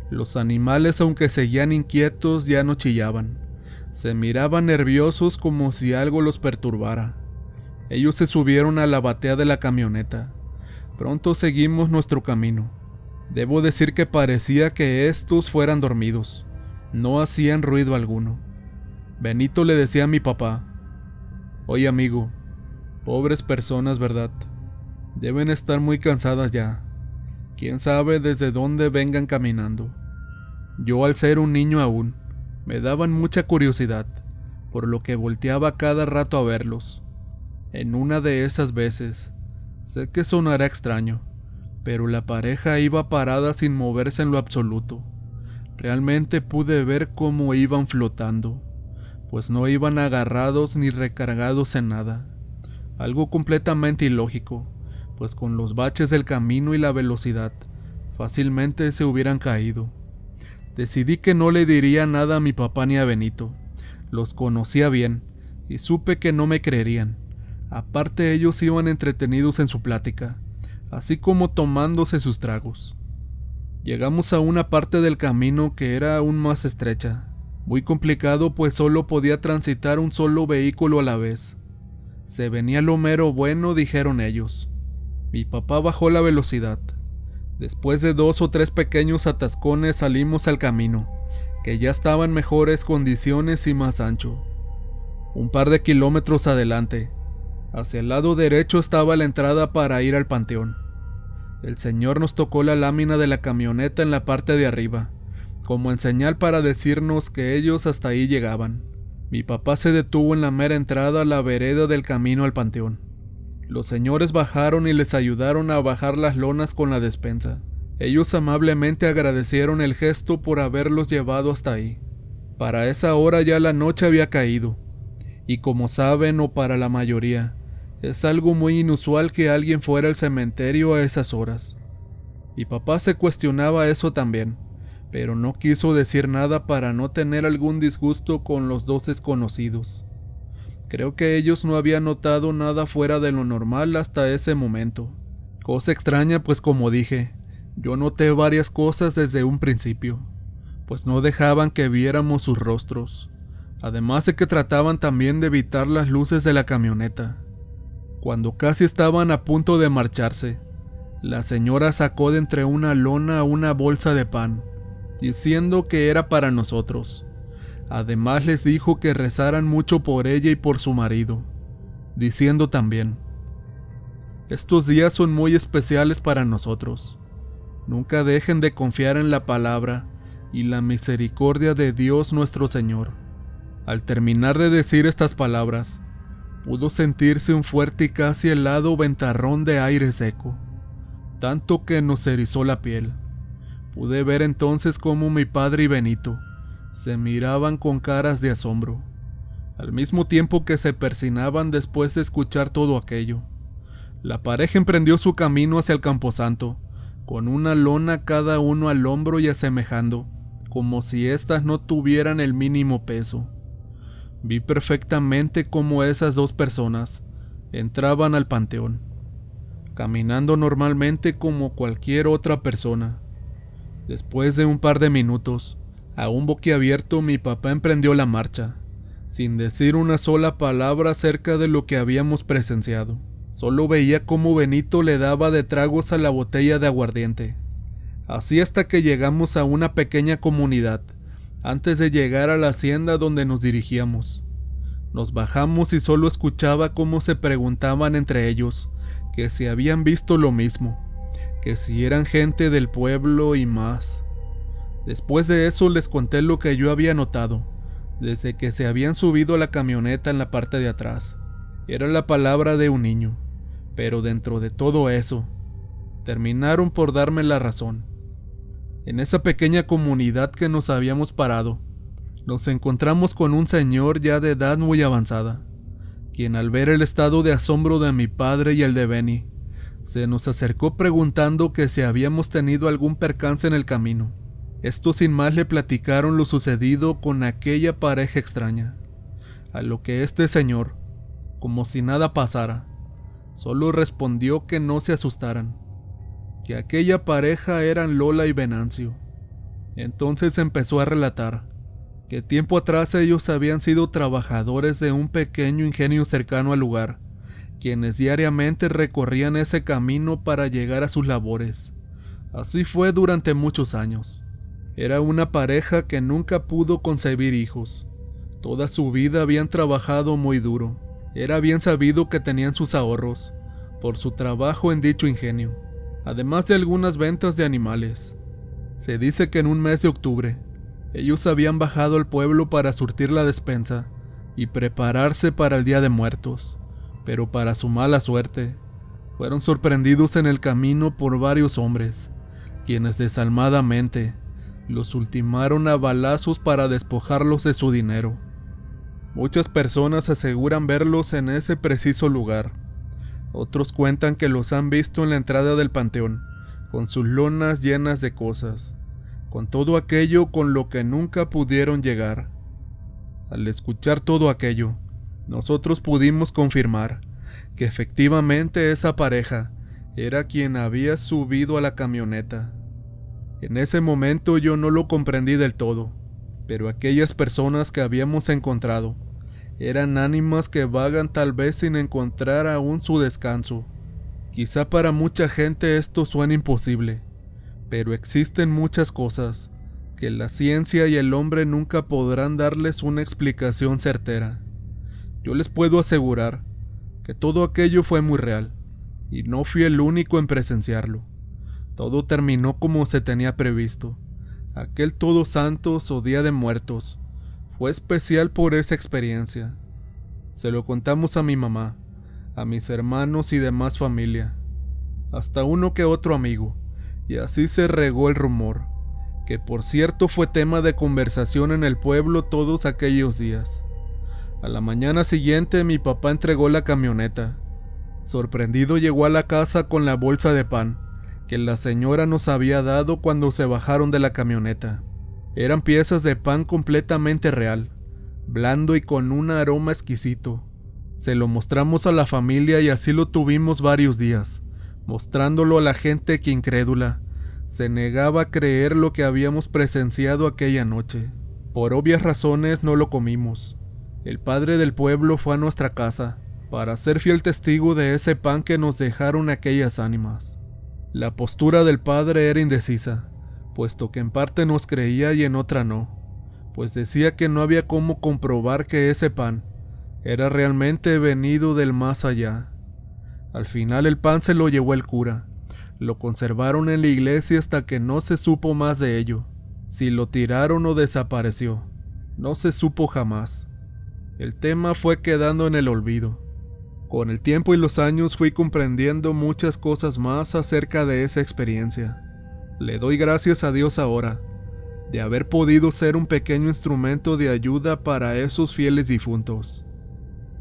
S2: los animales, aunque seguían inquietos, ya no chillaban. Se miraban nerviosos como si algo los perturbara. Ellos se subieron a la batea de la camioneta. Pronto seguimos nuestro camino. Debo decir que parecía que estos fueran dormidos. No hacían ruido alguno. Benito le decía a mi papá: «Oye, amigo, pobres personas, ¿verdad? Deben estar muy cansadas ya. Quién sabe desde dónde vengan caminando». Yo, al ser un niño aún, me daban mucha curiosidad, por lo que volteaba cada rato a verlos. En una de esas veces, sé que sonará extraño, pero la pareja iba parada sin moverse en lo absoluto. Realmente pude ver cómo iban flotando, pues no iban agarrados ni recargados en nada. Algo completamente ilógico, pues con los baches del camino y la velocidad, fácilmente se hubieran caído. Decidí que no le diría nada a mi papá ni a Benito. Los conocía bien, y supe que no me creerían. Aparte, ellos iban entretenidos en su plática, así como tomándose sus tragos. Llegamos a una parte del camino que era aún más estrecha, muy complicado pues solo podía transitar un solo vehículo a la vez. Se venía lo mero bueno, dijeron ellos. Mi papá bajó la velocidad. Después de 2 o 3 pequeños atascones salimos al camino, que ya estaba en mejores condiciones y más ancho. Un par de kilómetros adelante, hacia el lado derecho estaba la entrada para ir al panteón. El señor nos tocó la lámina de la camioneta en la parte de arriba, como en señal para decirnos que ellos hasta ahí llegaban. Mi papá se detuvo en la mera entrada a la vereda del camino al panteón. Los señores bajaron y les ayudaron a bajar las lonas con la despensa. Ellos amablemente agradecieron el gesto por haberlos llevado hasta ahí. Para esa hora ya la noche había caído, y como saben, o para la mayoría, es algo muy inusual que alguien fuera al cementerio a esas horas. Mi papá se cuestionaba eso también, pero no quiso decir nada para no tener algún disgusto con los 2 desconocidos. Creo que ellos no habían notado nada fuera de lo normal hasta ese momento. Cosa extraña, pues como dije, yo noté varias cosas desde un principio, pues no dejaban que viéramos sus rostros, además de que trataban también de evitar las luces de la camioneta. Cuando casi estaban a punto de marcharse, la señora sacó de entre una lona una bolsa de pan, diciendo que era para nosotros. Además les dijo que rezaran mucho por ella y por su marido, diciendo también: estos días son muy especiales para nosotros. Nunca dejen de confiar en la palabra y la misericordia de Dios nuestro Señor. Al terminar de decir estas palabras, pudo sentirse un fuerte y casi helado ventarrón de aire seco, tanto que nos erizó la piel. Pude ver entonces cómo mi padre y Benito se miraban con caras de asombro, al mismo tiempo que se persinaban después de escuchar todo aquello. La pareja emprendió su camino hacia el camposanto, con una lona cada uno al hombro y asemejando, como si éstas no tuvieran el mínimo peso. Vi perfectamente cómo esas 2 personas entraban al panteón, caminando normalmente como cualquier otra persona. Después de un par de minutos, aún boquiabierto, mi papá emprendió la marcha, sin decir una sola palabra acerca de lo que habíamos presenciado. Solo veía cómo Benito le daba de tragos a la botella de aguardiente. Así hasta que llegamos a una pequeña comunidad, antes de llegar a la hacienda donde nos dirigíamos. Nos bajamos y solo escuchaba cómo se preguntaban entre ellos que si habían visto lo mismo, que si eran gente del pueblo y más. Después de eso les conté lo que yo había notado, desde que se habían subido a la camioneta en la parte de atrás. Era la palabra de un niño, pero dentro de todo eso, terminaron por darme la razón. En esa pequeña comunidad que nos habíamos parado, nos encontramos con un señor ya de edad muy avanzada, quien al ver el estado de asombro de mi padre y el de Benny, se nos acercó preguntando que si habíamos tenido algún percance en el camino. Estos sin más le platicaron lo sucedido con aquella pareja extraña, a lo que este señor, como si nada pasara, solo respondió que no se asustaran, que aquella pareja eran Lola y Venancio. Entonces empezó a relatar que tiempo atrás ellos habían sido trabajadores de un pequeño ingenio cercano al lugar, quienes diariamente recorrían ese camino para llegar a sus labores. Así fue durante muchos años. Era una pareja que nunca pudo concebir hijos. Toda su vida habían trabajado muy duro. Era bien sabido que tenían sus ahorros por su trabajo en dicho ingenio, además de algunas ventas de animales. Se dice que en un mes de octubre, ellos habían bajado al pueblo para surtir la despensa y prepararse para el Día de Muertos, pero para su mala suerte, fueron sorprendidos en el camino por varios hombres, quienes desalmadamente los ultimaron a balazos para despojarlos de su dinero. Muchas personas aseguran verlos en ese preciso lugar. Otros cuentan que los han visto en la entrada del panteón, con sus lonas llenas de cosas, con todo aquello con lo que nunca pudieron llegar. Al escuchar todo aquello, Nosotros pudimos confirmar que efectivamente esa pareja era quien había subido a la camioneta. En ese momento yo no lo comprendí del todo, pero aquellas personas que habíamos encontrado eran ánimas que vagan tal vez sin encontrar aún su descanso. Quizá para mucha gente esto suene imposible, pero existen muchas cosas que la ciencia y el hombre nunca podrán darles una explicación certera. Yo les puedo asegurar que todo aquello fue muy real, y no fui el único en presenciarlo. Todo terminó como se tenía previsto. Aquel Todos Santos o Día de Muertos fue especial por esa experiencia. Se lo contamos a mi mamá, a mis hermanos y demás familia, hasta uno que otro amigo, y así se regó el rumor, que por cierto fue tema de conversación en el pueblo todos aquellos días. A la mañana siguiente mi papá entregó la camioneta. Sorprendido llegó a la casa con la bolsa de pan que la señora nos había dado cuando se bajaron de la camioneta. Eran piezas de pan completamente real, blando y con un aroma exquisito. Se lo mostramos a la familia y así lo tuvimos varios días, mostrándolo a la gente que incrédula se negaba a creer lo que habíamos presenciado aquella noche. Por obvias razones no lo comimos. El padre del pueblo fue a nuestra casa para ser fiel testigo de ese pan que nos dejaron aquellas ánimas. La postura del padre era indecisa, puesto que en parte nos creía y en otra no, pues decía que no había cómo comprobar que ese pan era realmente venido del más allá. Al final el pan se lo llevó el cura. Lo conservaron en la iglesia hasta que no se supo más de ello. Si lo tiraron o desapareció, no se supo jamás. El tema fue quedando en el olvido. Con el tiempo y los años fui comprendiendo muchas cosas más acerca de esa experiencia. Le doy gracias a Dios ahora de haber podido ser un pequeño instrumento de ayuda para esos fieles difuntos.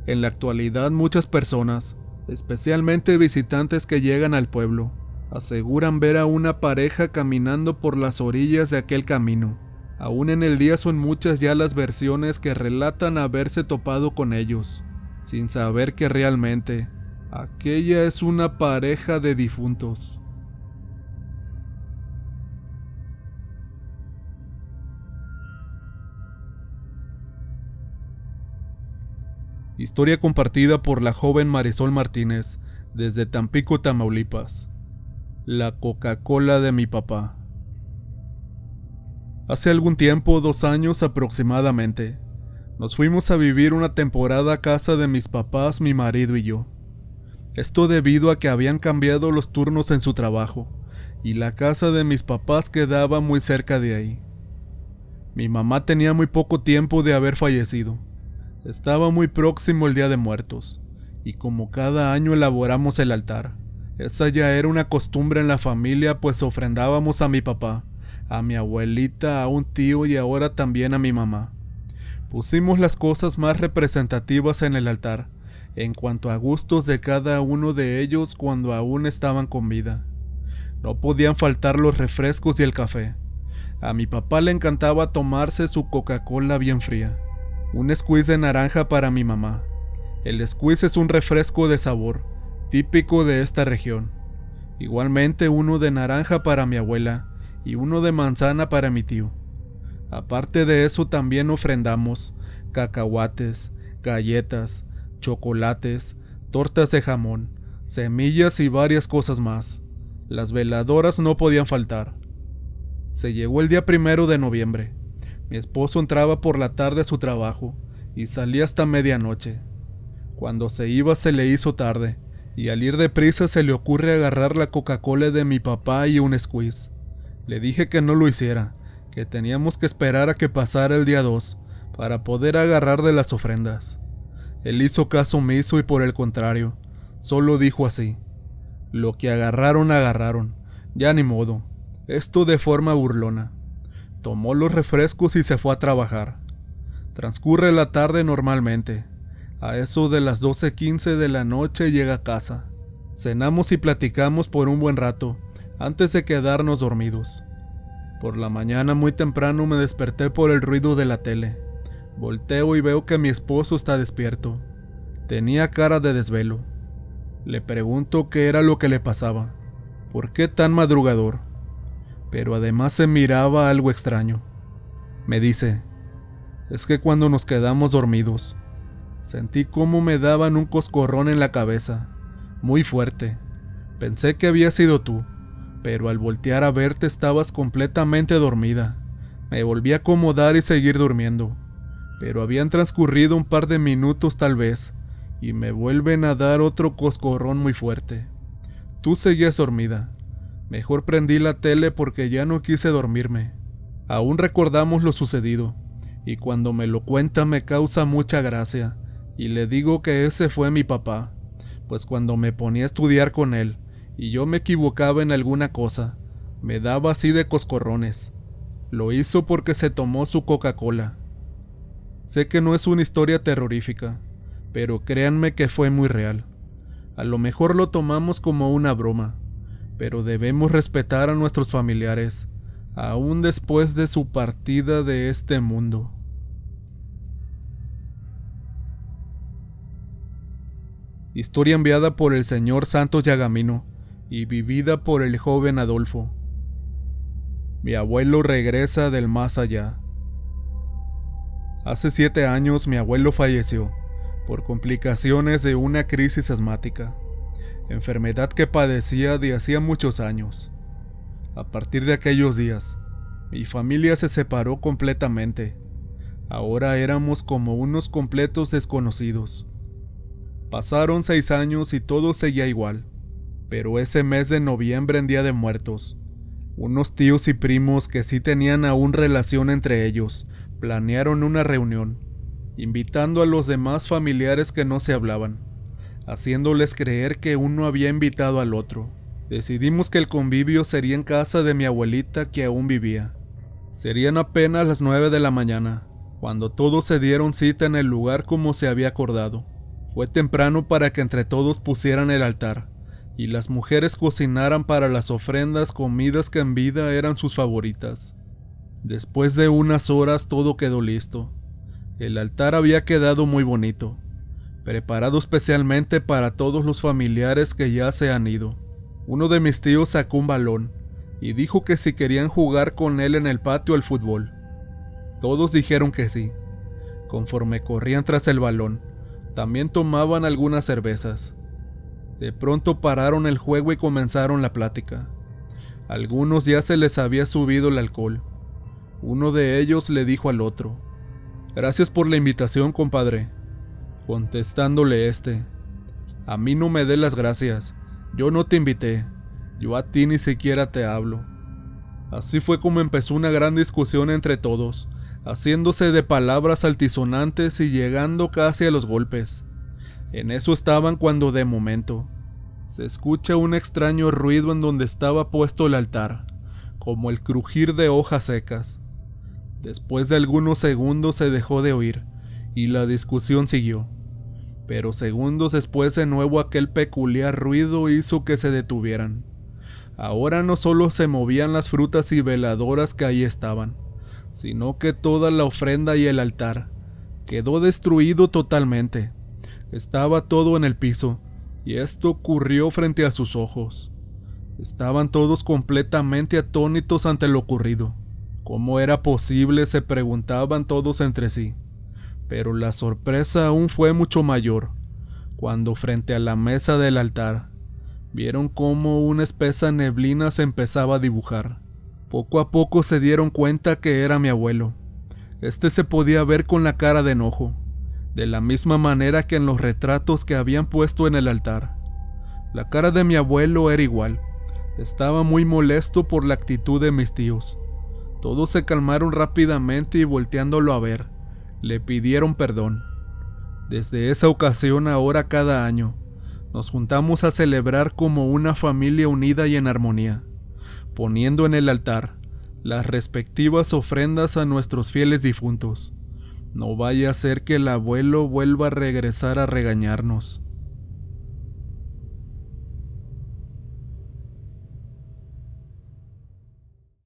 S2: En la actualidad muchas personas, especialmente visitantes que llegan al pueblo, aseguran ver a una pareja caminando por las orillas de aquel camino. Aún en el día son muchas ya las versiones que relatan haberse topado con ellos, sin saber que realmente aquella es una pareja de difuntos. Historia compartida por la joven Marisol Martínez desde Tampico, Tamaulipas. La Coca-Cola de mi papá. Hace algún tiempo, 2 años aproximadamente, nos fuimos a vivir una temporada a casa de mis papás, mi marido y yo. Esto debido a que habían cambiado los turnos en su trabajo, y la casa de mis papás quedaba muy cerca de ahí. Mi mamá tenía muy poco tiempo de haber fallecido. Estaba muy próximo el Día de Muertos, y como cada año elaboramos el altar. Esa ya era una costumbre en la familia, pues ofrendábamos a mi papá, a mi abuelita, a un tío y ahora también a mi mamá. Pusimos las cosas más representativas en el altar, en cuanto a gustos de cada uno de ellos cuando aún estaban con vida. No podían faltar los refrescos y el café. A mi papá le encantaba tomarse su Coca-Cola bien fría. Un squeeze de naranja para mi mamá. El squeeze es un refresco de sabor, típico de esta región. Igualmente uno de naranja para mi abuela y uno de manzana para mi tío. Aparte de eso también ofrendamos cacahuates, galletas, chocolates, tortas de jamón, semillas y varias cosas más. Las veladoras no podían faltar. Se llegó el día 1 de noviembre. Mi esposo entraba por la tarde a su trabajo y salía hasta medianoche. Cuando se iba se le hizo tarde, y al ir deprisa se le ocurre agarrar la Coca-Cola de mi papá y un squeeze. Le dije que no lo hiciera, que teníamos que esperar a que pasara el día 2 para poder agarrar de las ofrendas. Él hizo caso omiso y por el contrario, solo dijo así: lo que agarraron, agarraron, ya ni modo. Esto de forma burlona. Tomó los refrescos y se fue a trabajar. Transcurre la tarde normalmente. A eso de las 12:15 de la noche llega a casa. Cenamos y platicamos por un buen rato, antes de quedarnos dormidos. Por la mañana muy temprano me desperté por el ruido de la tele. Volteo y veo que mi esposo está despierto. Tenía cara de desvelo. Le pregunto qué era lo que le pasaba, por qué tan madrugador, pero además se miraba algo extraño. Me dice, es que cuando nos quedamos dormidos, sentí como me daban un coscorrón en la cabeza, muy fuerte. Pensé que había sido tú, pero al voltear a verte estabas completamente dormida. Me volví a acomodar y seguir durmiendo, pero habían transcurrido un par de minutos tal vez, y me vuelven a dar otro coscorrón muy fuerte. Tú seguías dormida. Mejor prendí la tele porque ya no quise dormirme. Aún recordamos lo sucedido, y cuando me lo cuenta me causa mucha gracia, y le digo que ese fue mi papá, pues cuando me ponía a estudiar con él, y yo me equivocaba en alguna cosa, me daba así de coscorrones. Lo hizo porque se tomó su Coca-Cola. Sé que no es una historia terrorífica, pero créanme que fue muy real. A lo mejor lo tomamos como una broma, pero debemos respetar a nuestros familiares, aún después de su partida de este mundo. Historia enviada por el señor Santos Yagamino y vivida por el joven Adolfo. Mi abuelo regresa del más allá. Hace 7 años mi abuelo falleció por complicaciones de una crisis asmática, enfermedad que padecía de hacía muchos años. A partir de aquellos días, mi familia se separó completamente. Ahora éramos como unos completos desconocidos. Pasaron 6 años y todo seguía igual, pero ese mes de noviembre en Día de Muertos, unos tíos y primos que sí tenían aún relación entre ellos, planearon una reunión, invitando a los demás familiares que no se hablaban, haciéndoles creer que uno había invitado al otro. Decidimos que el convivio sería en casa de mi abuelita que aún vivía. Serían apenas las 9 de la mañana, cuando todos se dieron cita en el lugar como se había acordado. Fue temprano para que entre todos pusieran el altar, y las mujeres cocinaran para las ofrendas comidas que en vida eran sus favoritas. Después de unas horas todo quedó listo. El altar había quedado muy bonito, preparado especialmente para todos los familiares que ya se han ido. Uno de mis tíos sacó un balón y dijo que si querían jugar con él en el patio al fútbol. Todos dijeron que sí. Conforme corrían tras el balón, también tomaban algunas cervezas. De pronto pararon el juego y comenzaron la plática. Algunos ya se les había subido el alcohol. Uno de ellos le dijo al otro: «Gracias por la invitación, compadre». Contestándole «A mí no me dé las gracias. Yo no te invité. Yo a ti ni siquiera te hablo». Así fue como empezó una gran discusión entre todos, haciéndose de palabras altisonantes y llegando casi a los golpes. En eso estaban cuando de momento se escucha un extraño ruido en donde estaba puesto el altar, como el crujir de hojas secas. Después de algunos segundos se dejó de oír y la discusión siguió, pero segundos después de nuevo aquel peculiar ruido hizo que se detuvieran. Ahora no solo se movían las frutas y veladoras que ahí estaban, sino que toda la ofrenda y el altar quedó destruido totalmente. Estaba todo en el piso, y esto ocurrió frente a sus ojos. Estaban todos completamente atónitos ante lo ocurrido. ¿Cómo era posible?, se preguntaban todos entre sí. Pero la sorpresa aún fue mucho mayor, cuando frente a la mesa del altar, vieron cómo una espesa neblina se empezaba a dibujar. Poco a poco se dieron cuenta que era mi abuelo. Se podía ver con la cara de enojo, de la misma manera que en los retratos que habían puesto en el altar. La cara de mi abuelo era igual. Estaba muy molesto por la actitud de mis tíos. Todos se calmaron rápidamente y volteándolo a ver, le pidieron perdón. Desde esa ocasión, ahora cada año, nos juntamos a celebrar como una familia unida y en armonía, poniendo en el altar las respectivas ofrendas a nuestros fieles difuntos. No vaya a ser que el abuelo vuelva a regresar a regañarnos.